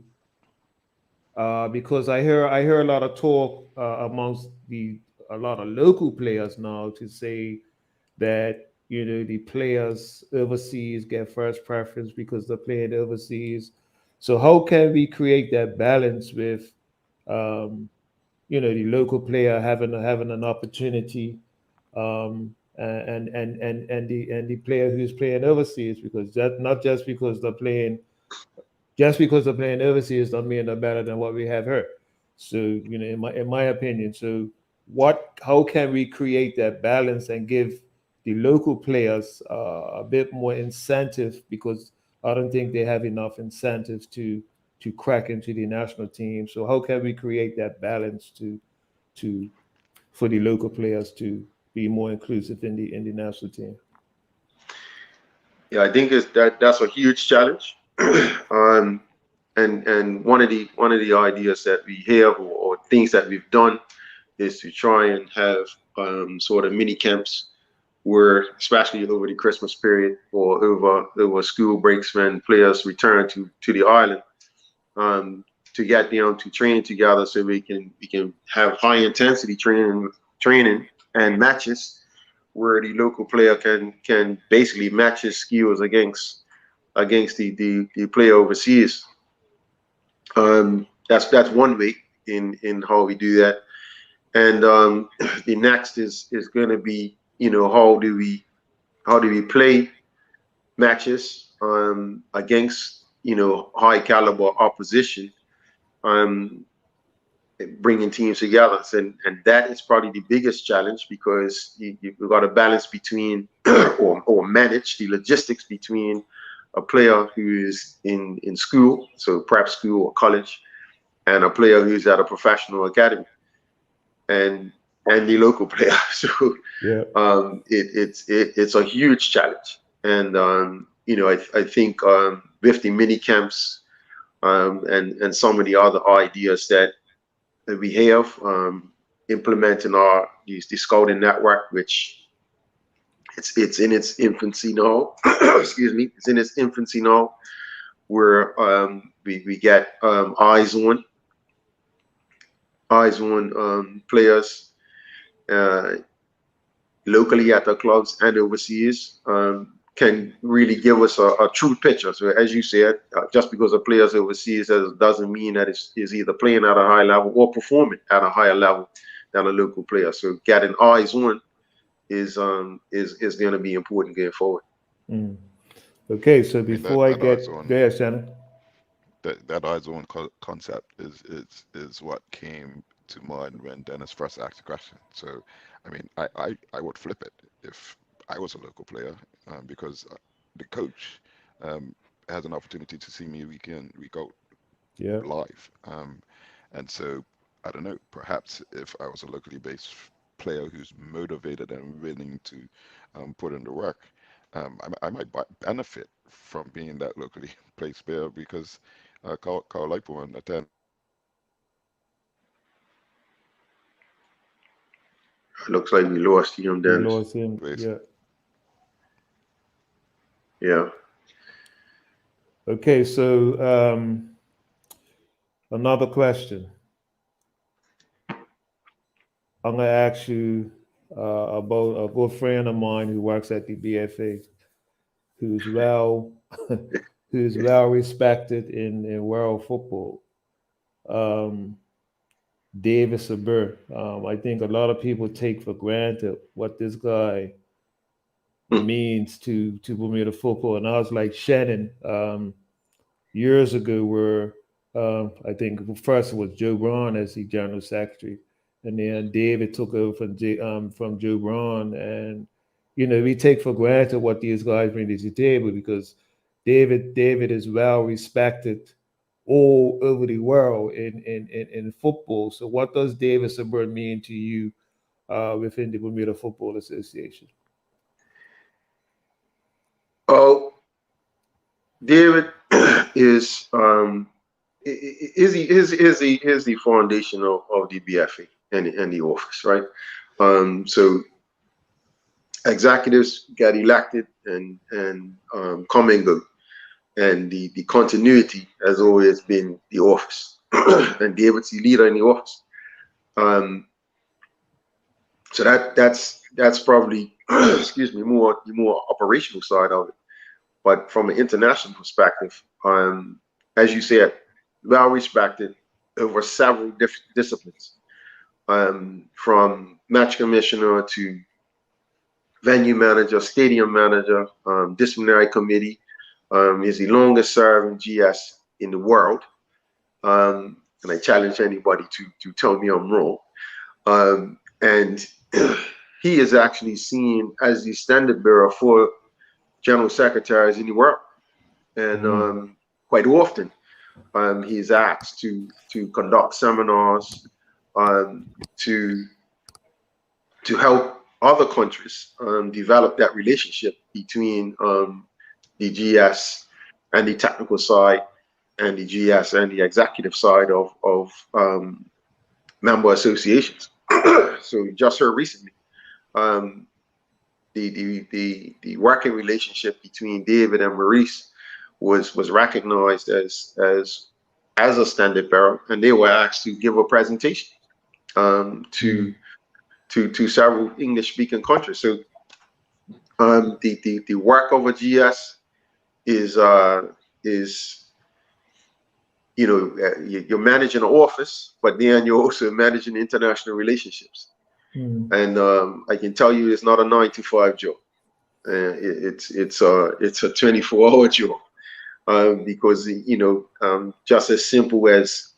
because I hear a lot of talk amongst a lot of local players now to say that the players overseas get first preference because they're playing overseas. So how can we create that balance with um, the local player having an opportunity and the player who's playing overseas, because that not just because they're playing overseas don't mean they're better than what we have here. So, in my opinion, so how can we create that balance and give the local players a bit more incentive, because I don't think they have enough incentives to crack into the national team. So how can we create that balance to for the local players to be more inclusive in the national team? Yeah, I think that's a huge challenge. um, and one of the ideas that we have, or things that we've done, is to try and have sort of mini camps where, especially over the Christmas period or over school breaks, when players return to the island, um, to get down to training together, so we can have high intensity training and matches where the local player can basically match his skills against the player overseas. That's one way in how we do that. And the next is going to be, how do we play matches against high caliber opposition, um, bringing teams together. And that is probably the biggest challenge, because you've got to balance between or manage the logistics between a player who is in school, so prep school or college, and a player who's at a professional academy, and the local player. So Yeah. it's a huge challenge. And I think with the mini camps, and some of the other ideas that we have, implementing the scouting network, which it's in its infancy now. Excuse me, it's in its infancy now, where we get eyes on players uh, locally at the clubs and overseas, can really give us a true picture. So as you said, just because a player's overseas doesn't mean that is either playing at a high level or performing at a higher level than a local player. So getting eyes on is going to be important going forward. Mm. Okay, so I mean before I that eyes get on there, Shannon. that eyes on concept is what came to mind when Dennis first asked the question. So, I mean, I would flip it if I was a local player, because the coach um, has an opportunity to see me week in, week out Yeah. live. And so, I don't know, perhaps if I was a locally based player who's motivated and willing to put in the work, I might benefit from being that locally placed player, because Carl Leipold attended Looks like we lost him, We Dennis. lost him. ways. Yeah. Yeah. Okay, so another question. I'm gonna ask you about a good friend of mine who works at the BFA, who's well who's well respected in world football. Um, David Saber. I think a lot of people take for granted what this guy Hmm. means to Bermuda football. And I was like Shannon years ago, where I think first it was Joe Braun as the general secretary, and then David took over from Joe Braun, and we take for granted what these guys bring to the table because David is well respected all over the world in football. So, what does David Sabur mean to you within the Bermuda Football Association? Oh, David is the foundation of the BFA and the office, right? So executives get elected and come and go, and the continuity has always been the office, and David's the leader in the office. So that's probably excuse me, the more operational side of it. But from an international perspective, as you said, well respected over several different disciplines, from match commissioner to venue manager, stadium manager, disciplinary committee. Is the longest serving GS in the world. And I challenge anybody to tell me I'm wrong. And he is actually seen as the standard bearer for general secretaries in the world. And quite often, he's asked to conduct seminars, to help other countries develop that relationship between the GS and the technical side, and the GS and the executive side of member associations. So you just heard recently, the working relationship between David and Maurice was recognized as a standard bearer, and they were asked to give a presentation to several English-speaking countries. So the work of a GS is you're managing an office, but then you're also managing international relationships. And I can tell you, it's not a 9-to-5 job. It's a 24-hour job, because just as simple as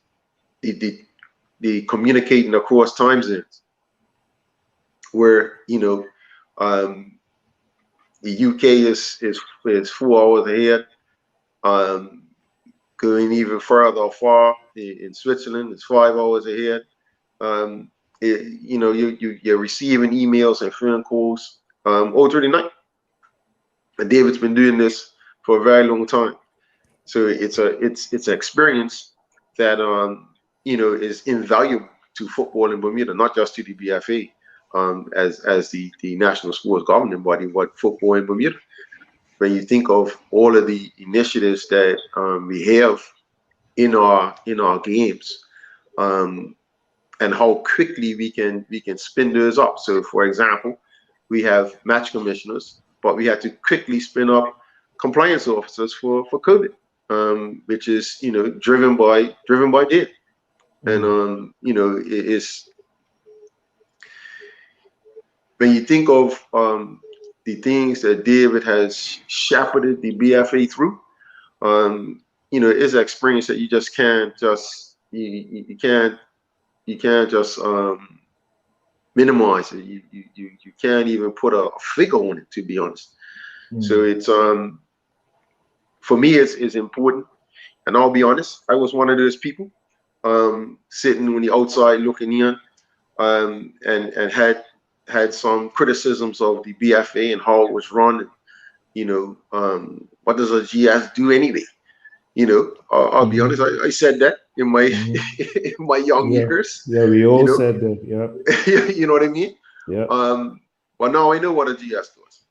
the communicating across time zones, where the UK is 4 hours ahead. Going even further far in Switzerland, it's 5 hours ahead. You're receiving emails and phone calls all through the night. And David's been doing this for a very long time, so it's an experience that is invaluable to football in Bermuda, not just to the BFA as the national sports governing body, but football in Bermuda. When you think of all of the initiatives that we have in our games, and how quickly we can spin those up. So, for example, we have match commissioners, but we had to quickly spin up compliance officers for COVID, which is driven by Dave. And it is, when you think of the things that David has shepherded the BFA through, it's an experience that you just can't you can't just minimize it. You can't even put a figure on it, to be honest. So it's for me, it's important. And I'll be honest, I was one of those people sitting on the outside looking in, and had some criticisms of the BFA and how it was run. What does a GS do anyway? I'll be honest, I said that in my in my young years. Yeah, we all said that. Yeah. You know what I mean? Yeah. But now I know what a GS does,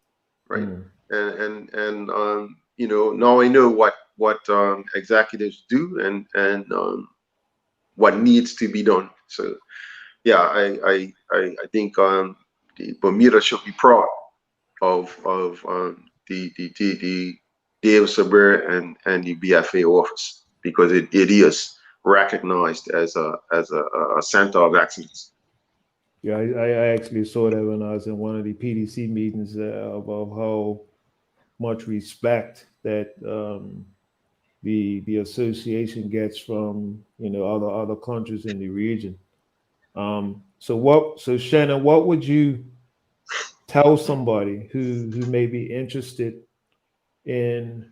right? And now I know what executives do and what needs to be done. So yeah, I think the Bermuda should be proud of the Dave Saber and the BFA office, because it is recognized as a center of excellence. Yeah, I actually saw that when I was in one of the PDC meetings about how much respect that the association gets from other countries in the region. So Shannon, what would you tell somebody who may be interested in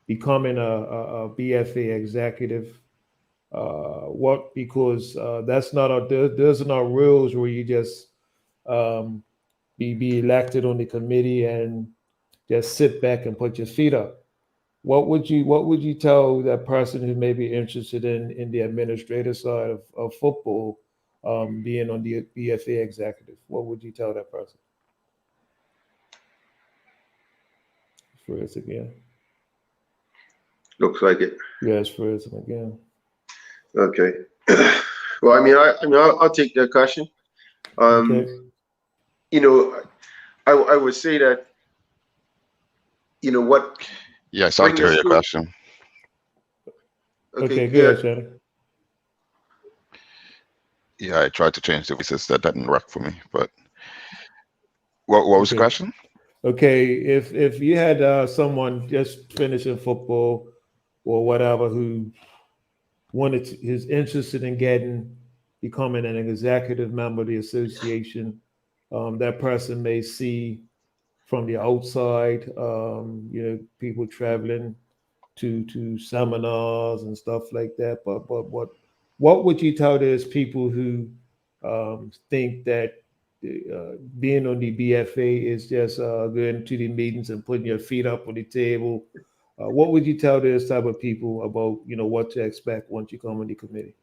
becoming a BFA executive? Because that's not there's no rules where you just be elected on the committee and just sit back and put your feet up. What would you tell that person who may be interested in the administrative side of football, being on the BFA executive? What would you tell that person? First again. Looks like it. Yes, first again. Okay. Well, I'll take that question. Okay. I would say that, what. Yeah, sorry to hear your question. Okay, good, Shannon. Yeah, I tried to change the voices. That didn't work for me. But what was the question? Okay, if you had someone just finishing football or whatever who is interested in becoming an executive member of the association, that person may see from the outside, people traveling to seminars and stuff like that. But what would you tell those people who think that being on the BFA is just going to the meetings and putting your feet up on the table? What would you tell those type of people about what to expect once you come on the committee?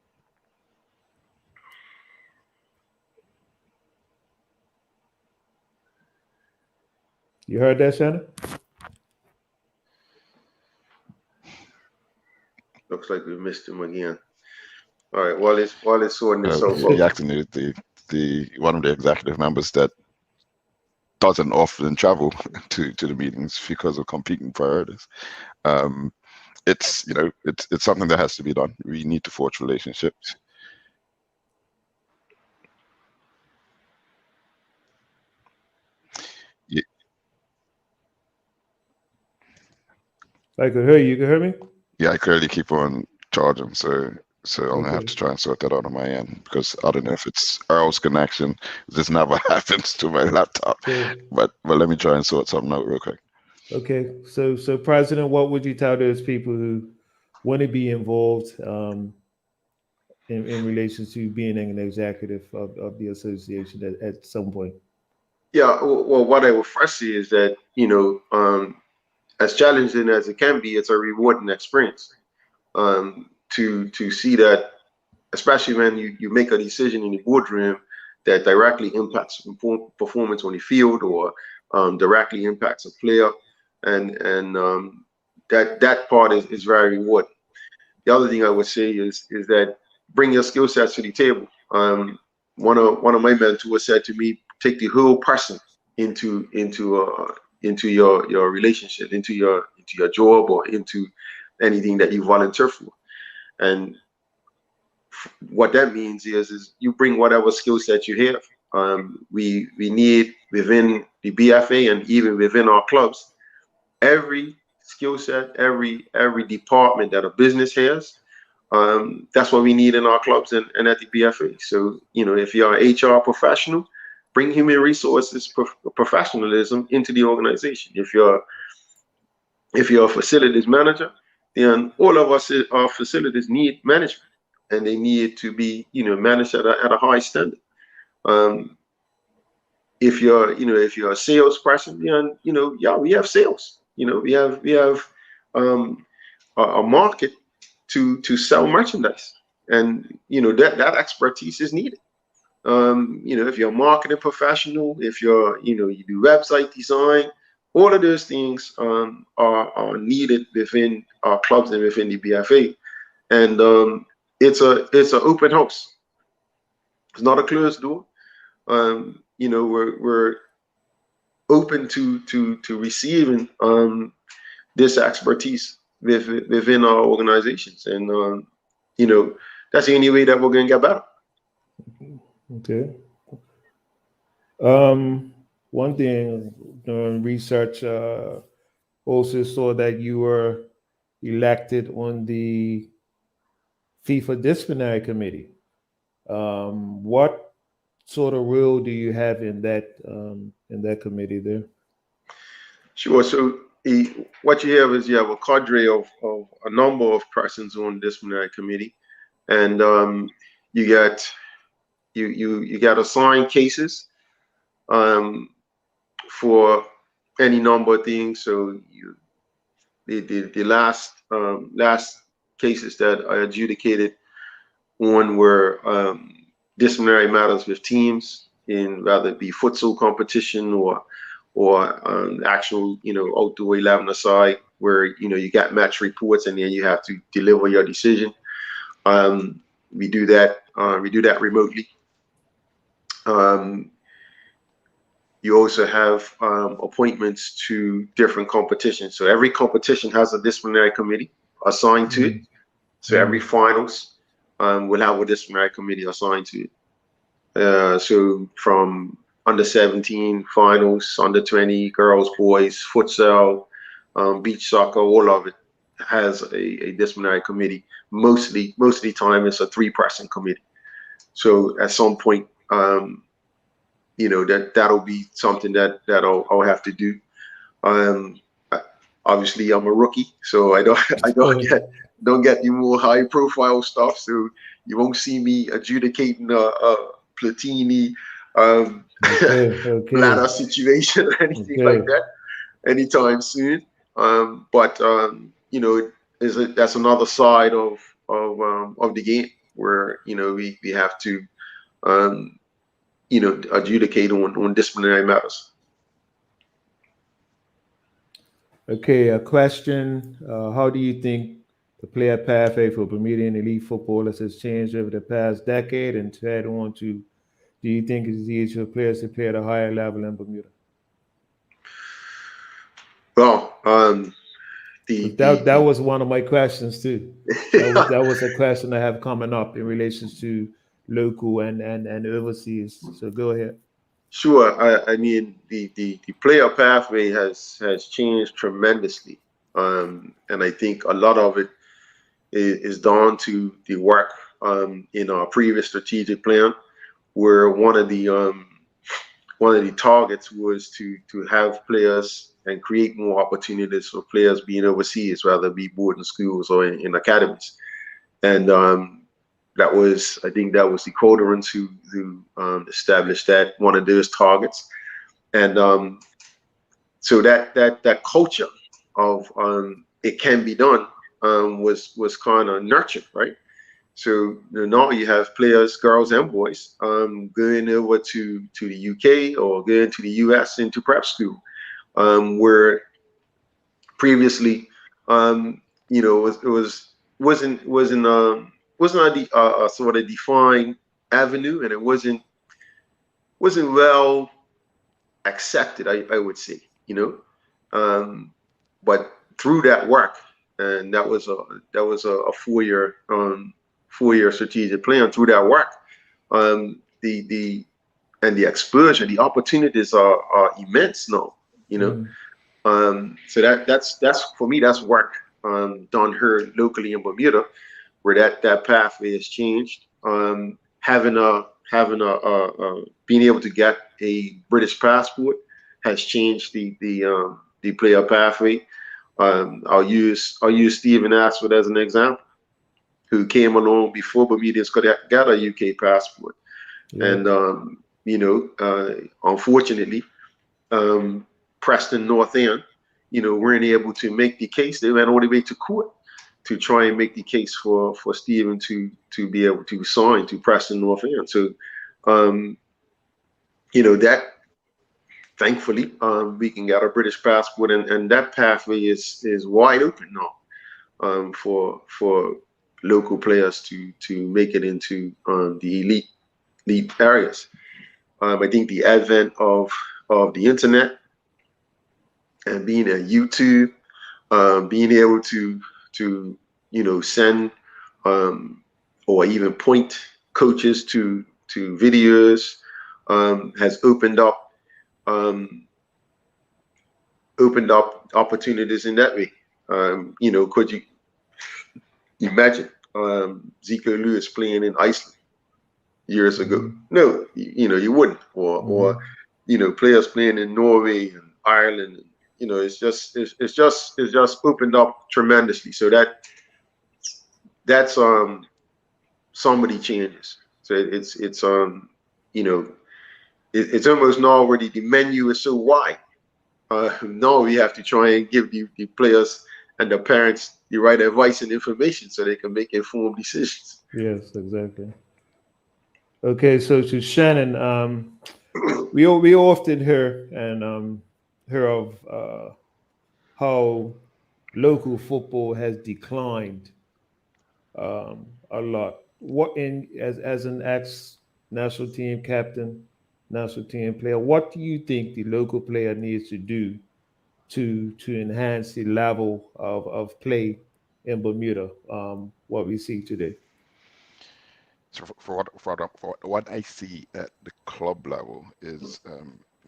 You heard that, Shannon? Looks like we missed him again. All right, while it's sorting this out. He actually the one of the executive members that doesn't often travel to the meetings because of competing priorities. It's something that has to be done. We need to forge relationships. Yeah. I could hear you. You can hear me? Yeah, I clearly keep on charging, so I'm gonna have to try and sort that out on my end, because I don't know if it's Earl's connection. This never happens to my laptop. Okay. But let me try and sort something out real quick. Okay, so President, what would you tell those people who want to be involved in relation to being an executive of the association at some point? Yeah, well, what I would first say is that, as challenging as it can be, it's a rewarding experience. To see that, especially when you make a decision in the boardroom that directly impacts performance on the field, or directly impacts a player, and that part is very rewarding. The other thing I would say is that bring your skill sets to the table. One of my mentors said to me, take the whole person into your relationship, into your job, or into anything that you volunteer for. And what that means is you bring whatever skill set you have. We need within the BFA and even within our clubs, every skill set, every department that a business has. That's what we need in our clubs and at the BFA. So, if you're an HR professional, bring human resources professionalism into the organization. If you're a facilities manager, then all of us, our facilities need management, and they need to be, managed at a high standard. If you're a salesperson, then, we have sales. We have a market to sell merchandise, and that expertise is needed. If you're a marketing professional, if you do website design, all of those things are needed within our clubs and within the BFA. And it's an open house. It's not a closed door. We're open to receiving this expertise within our organizations, and that's the only way that we're going to get better. Okay. One thing during research, also saw that you were elected on the FIFA disciplinary committee. What sort of role do you have in that committee there? Sure. So what you have is you have a cadre of a number of persons on the disciplinary committee, and you got assigned cases for any number of things. So the last cases that I adjudicated on were disciplinary matters with teams, in rather it be futsal competition or actual outdoor 11-a-side, where you got match reports and then you have to deliver your decision. We do that remotely. You also have appointments to different competitions. So every competition has a disciplinary committee assigned to it. So every finals will have a disciplinary committee assigned to it. So from under 17 finals, under 20 girls, boys, futsal, beach soccer, all of it has a disciplinary committee. Most of the time it's a 3-person committee. So at some point, that'll be something that I'll have to do. Obviously I'm a rookie, so I don't get the more high profile stuff. So you won't see me adjudicating a Platini ladder situation or anything like that anytime soon. But that's another side of the game where we have to adjudicate on disciplinary matters. Okay, a question. How do you think the player pathway for Bermudian elite footballers has changed over the past decade? And to add on to, do you think it's easier for players to play at a higher level in Bermuda? Well, that was one of my questions too. That was a question I have coming up in relation to local and overseas. So go ahead. Sure. I mean, the player pathway has changed tremendously, and I think a lot of it is down to the work in our previous strategic plan, where one of the targets was to have players and create more opportunities for players being overseas, whether it be boarding schools or in academies. And I think that was the Quadrans who established that, one of those targets. And so that culture of it can be done was kind of nurtured, right? So now you have players, girls and boys, going over to the UK or going to the US into prep school, where previously, it wasn't a sort of defined avenue, and it wasn't well accepted, I would say, but through that work, and that was a 4-year strategic plan. Through that work, the exposure, the opportunities are immense now, so that's for me, that's work done here locally in Bermuda, where that pathway has changed. Having being able to get a British passport has changed the player pathway. I'll use Stephen Ashford as an example, who came along before Bermudians got a UK passport. And unfortunately, Preston North End, weren't able to make the case. They went all the way to court to try and make the case for Stephen to be able to sign to Preston North End. So, that thankfully we can get a British passport, and that pathway is wide open now for local players to make it into the elite areas. I think the advent of the internet and being at YouTube, being able to send or even point coaches to videos has opened up opportunities in that way. Could you imagine Zico Lewis playing in Iceland? years ago. No, you wouldn't. Or players playing in Norway and Ireland. It's just opened up tremendously. So that's somebody changes. So it's almost now already the menu is so wide. Now we have to try and give the players and the parents the right advice and information so they can make informed decisions. Yes, exactly. Okay, so to Shannon, we often hear of how local football has declined a lot. What in as an ex national team captain, national team player, what do you think the local player needs to do to enhance the level of play in Bermuda? What we see today. So for what I see at the club level is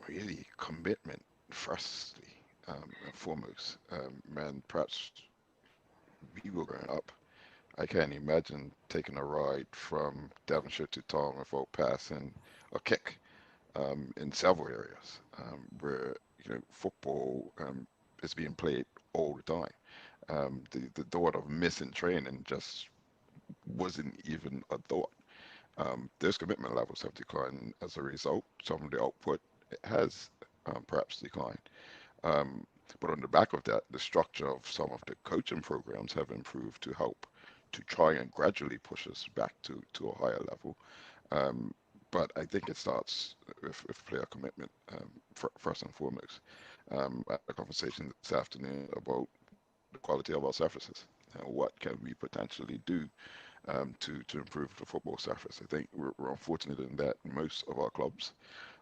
really commitment, firstly and foremost. And perhaps we were growing up. I can't imagine taking a ride from Devonshire to Tom without passing a kick in several areas where football is being played all the time. The thought of missing training just wasn't even a thought. Those commitment levels have declined as a result. Some of the output has perhaps declined. Um, but on the back of that, the structure of some of the coaching programs have improved to help to try and gradually push us back to a higher level. Um, but I think it starts with player commitment first and foremost. I had a conversation this afternoon about the quality of our surfaces and what can we potentially do to improve the football surface. I think we're unfortunate in that most of our clubs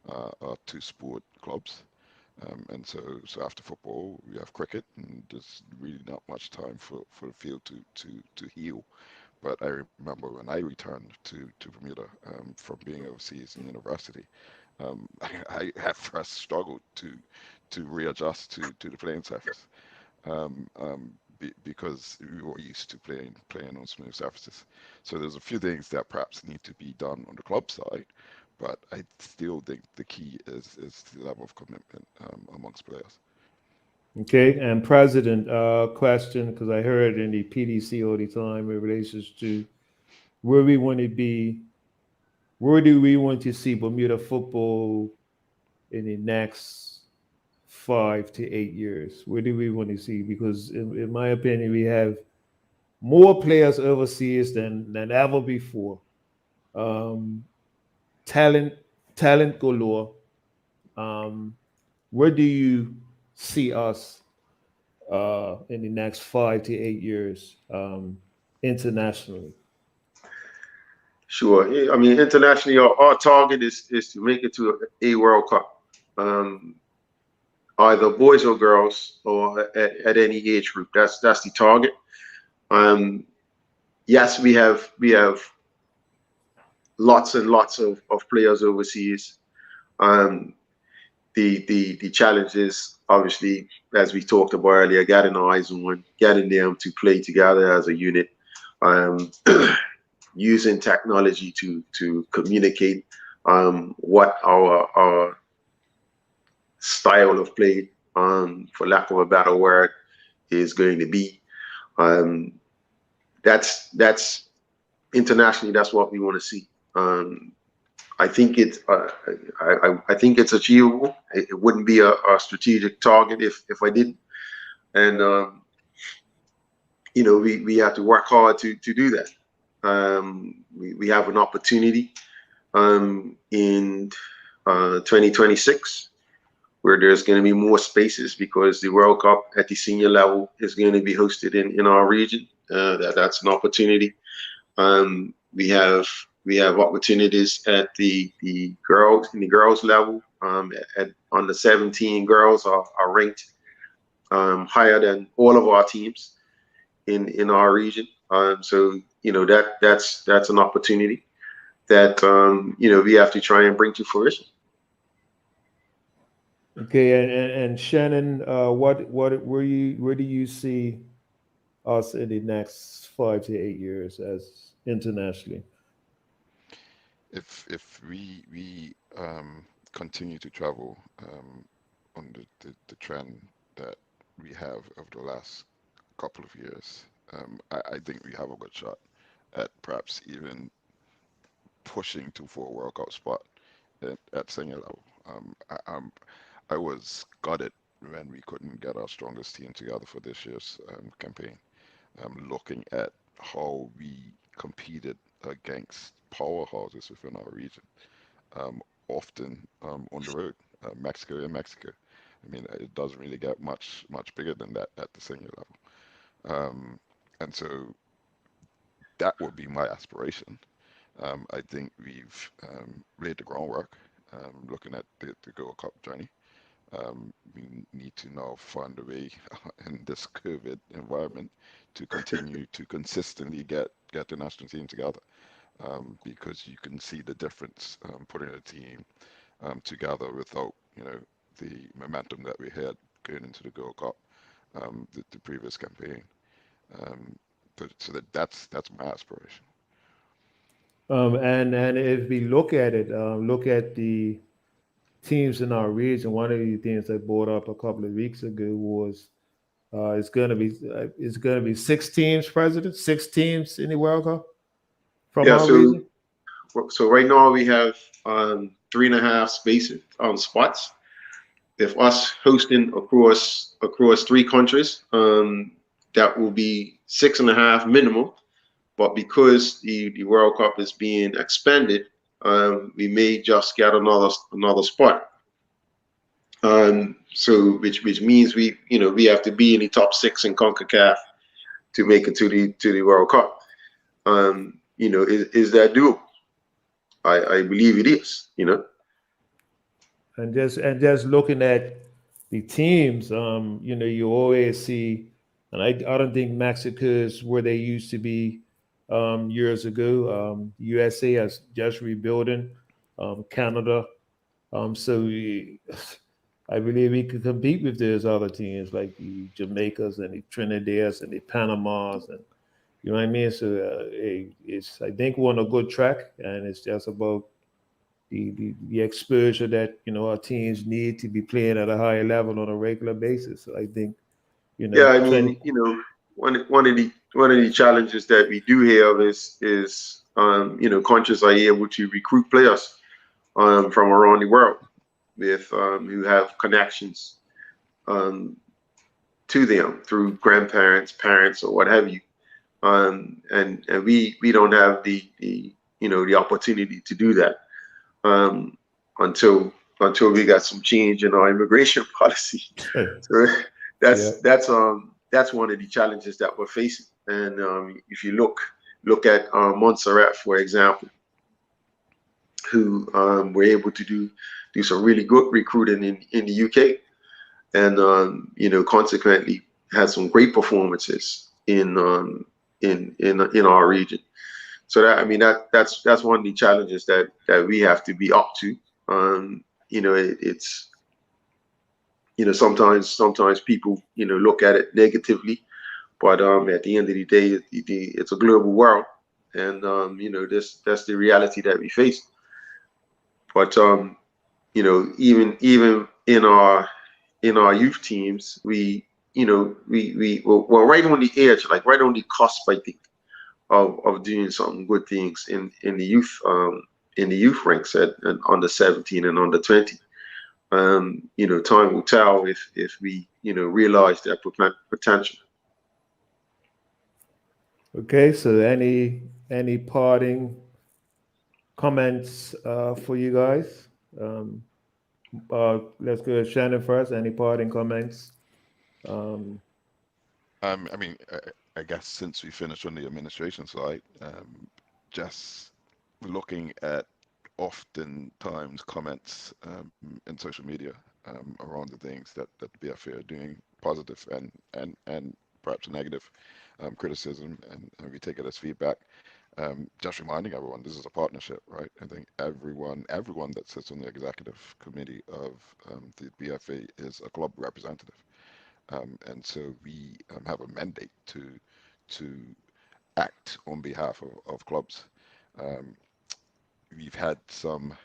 are two-sport clubs. And so after football, we have cricket, and there's really not much time for the field to heal. But I remember when I returned to Bermuda from being overseas in university, I at first struggled to readjust to the playing surface because we were used to playing on smooth surfaces. So there's a few things that perhaps need to be done on the club side, but I still think the key is the level of commitment amongst players. Okay, and President, question because I heard in the PDC all the time in relations to where we want to be, where do we want to see Bermuda football in the next 5 to 8 years? Where do we want to see? Because in my opinion, we have more players overseas than ever before. Um, talent, talent galore. Um, where do you see us in the next 5 to 8 years internationally? Sure. I mean, internationally, our target is to make it to a World Cup, either boys or girls, or at any age group. That's the target. Um, yes, we have lots and lots of players overseas. Um, the challenge is obviously, as we talked about earlier, getting eyes on, getting them to play together as a unit, um, using technology to communicate what our style of play, for lack of a better word, is going to be. Um, that's internationally. That's what we want to see. I think I think it's achievable. It wouldn't be a strategic target if I didn't. And we have to work hard to do that. We have an opportunity in 2026 where there's going to be more spaces because the World Cup at the senior level is going to be hosted in our region. That's an opportunity. We have opportunities at the girls level. At on the 17 girls are ranked higher than all of our teams in our region. So that's an opportunity that we have to try and bring to fruition. Okay, and Shannon, what where do you see us in the next 5 to 8 years as internationally? if we continue to travel on the trend that we have over the last couple of years, I think we have a good shot at perhaps even pushing to for a World Cup spot at senior level. I was gutted when we couldn't get our strongest team together for this year's campaign. Looking at how we competed against powerhouses within our region, often on the road, Mexico and Mexico. I mean, it doesn't really get much bigger than that at the senior level. And so that would be my aspiration. I think we've laid the groundwork, looking at the Gold Cup journey. We need to now find a way in this COVID environment to continue to consistently get the national team together, because you can see the difference putting a team together without, the momentum that we had going into the Gold Cup, the previous campaign. Um, so that's my aspiration. And if we look at it, look at the teams in our region. One of the things I brought up a couple of weeks ago was it's gonna be 6 teams, President, 6 teams in the World Cup from Yeah, our region. so right now we have 3.5 spaces spots. If us hosting across 3 countries, that will be 6.5 minimum. But because the World Cup is being expanded, we may just get another spot. So which means we have to be in the top 6 in CONCACAF to make it to the World Cup. Is that doable? I believe it is. And just looking at the teams, you always see, and I don't think Mexico is where they used to be years ago. USA has just rebuilding, Canada. I believe we could compete with those other teams like the Jamaicas and the Trinidadians and the Panamas, and you know what I mean. So it's I think we're on a good track, and it's just about the exposure that our teams need to be playing at a higher level on a regular basis. So I think Yeah, I 20. mean, one of the challenges that we do have is countries are able to recruit players from around the world with who have connections um, to them through grandparents, parents, or what have you. And we don't have the opportunity to do that um, until we got some change in our immigration policy. So Yeah. that's one of the challenges that we're facing. And if you look at Montserrat, for example, who were able to do some really good recruiting in the UK, and consequently had some great performances in our region. So that I mean that's one of the challenges that we have to be up to. It's sometimes people look at it negatively, but at the end of the day, it's a global world, and that's the reality that we face. But even in our youth teams, we're right on the edge, like right on the cusp, I think, of doing some good things in the youth ranks at under 17 and under 20. Time will tell if we realize that potential. Okay. So any parting comments for you guys? Let's go with Shannon first. Any parting comments? Um, I mean, I guess since we finished on the administration side, just looking at oftentimes comments in social media around the things that the BFA are doing, positive and perhaps negative criticism, and we take it as feedback. Just reminding everyone, this is a partnership, right? I think everyone that sits on the executive committee of the BFA is a club representative. And so we have a mandate to act on behalf of clubs. Um, we've had some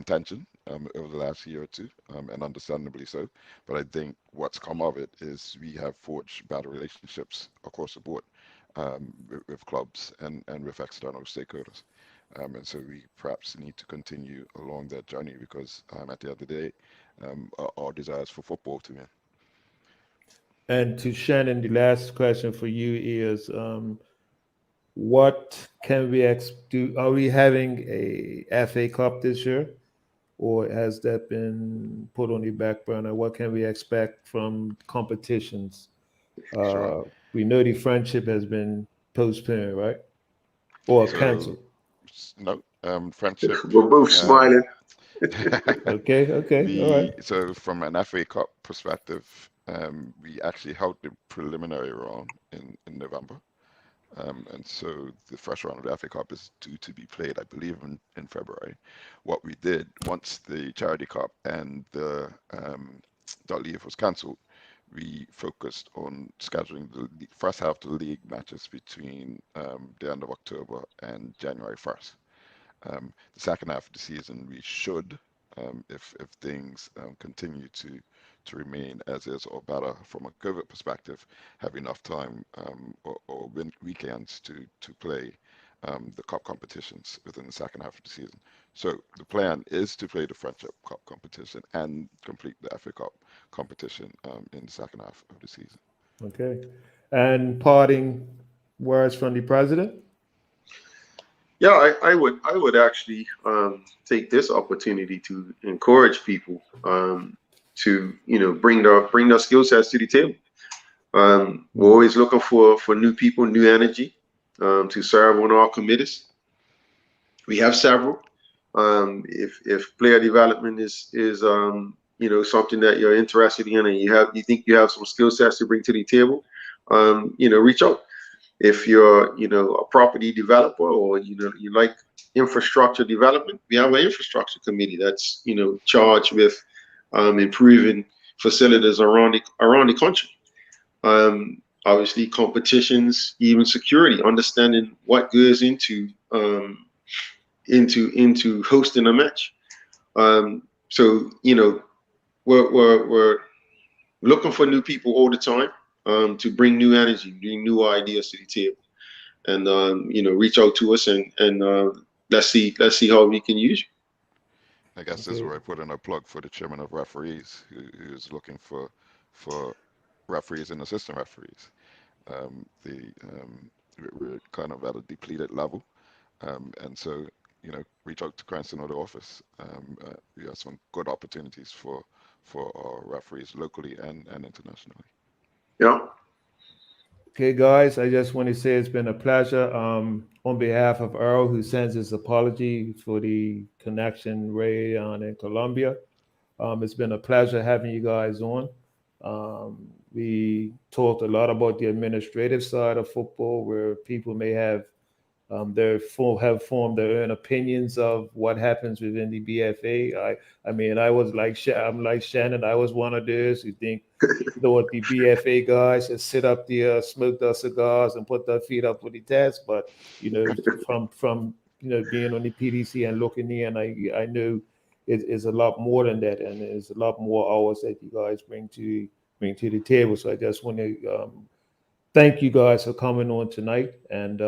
tension over the last year or two, and understandably so. But I think what's come of it is we have forged better relationships across the board, with clubs and with external stakeholders. And so we perhaps need to continue along that journey because at the end of the day, our desire is for football to win. And to Shannon, the last question for you is, what can we do? Are we having a FA Cup this year, or has that been put on the back burner? What can we expect from competitions? Sure. We know the friendship has been postponed, right? Or So canceled. no, friendship. We're both smiling. Okay, all right. So from an FA Cup perspective, we actually held the preliminary round in November. And so the first round of the FA Cup is due to be played, I believe, in February. What we did once the Charity Cup and the league was cancelled, we focused on scheduling the first half of the league matches between the end of October and January 1st. The second half of the season, we should, if things continue to remain as is or better from a COVID perspective, have enough time or weekends to play the cup competitions within the second half of the season. So the plan is to play the Friendship Cup competition and complete the FA Cup competition in the second half of the season. Okay. And parting words from the president? Yeah, I would actually take this opportunity to encourage people to bring their skill sets to the table. We're always looking for new people, new energy to serve on our committees. We have several. If player development is something that you're interested in and you think you have some skill sets to bring to the table, reach out. If you're a property developer or you like infrastructure development, we have an infrastructure committee that's charged with improving facilities around the country. Obviously competitions, even security, understanding what goes into hosting a match. So we're looking for new people all the time to bring new energy, bring new ideas to the table, and reach out to us and let's see how we can use you. I guess this is where I put in a plug for the chairman of referees, who's looking for referees and assistant referees. We're kind of at a depleted level, and so reach out to Cranston or the office. We have some good opportunities for our referees locally and internationally. Yeah. Okay, guys, I just want to say it's been a pleasure. On behalf of Earl, who sends his apology for the connection Ray on in Colombia, it's been a pleasure having you guys on. We talked a lot about the administrative side of football, where people may have formed their own opinions of what happens within the BFA. I mean, I'm like Shannon. I was one of those who think, what the BFA guys just sit up there, smoke their cigars, and put their feet up with the desk. But from being on the PDC and looking in, I know it's a lot more than that, and it's a lot more hours that you guys bring to the table. So I just want to thank you guys for coming on tonight, and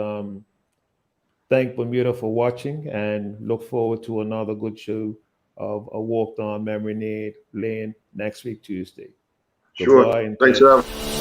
thank Bermuda for watching, and look forward to another good show of A Walk Down Memory Lane next week, Tuesday. Sure. Goodbye, and Thanks for having me.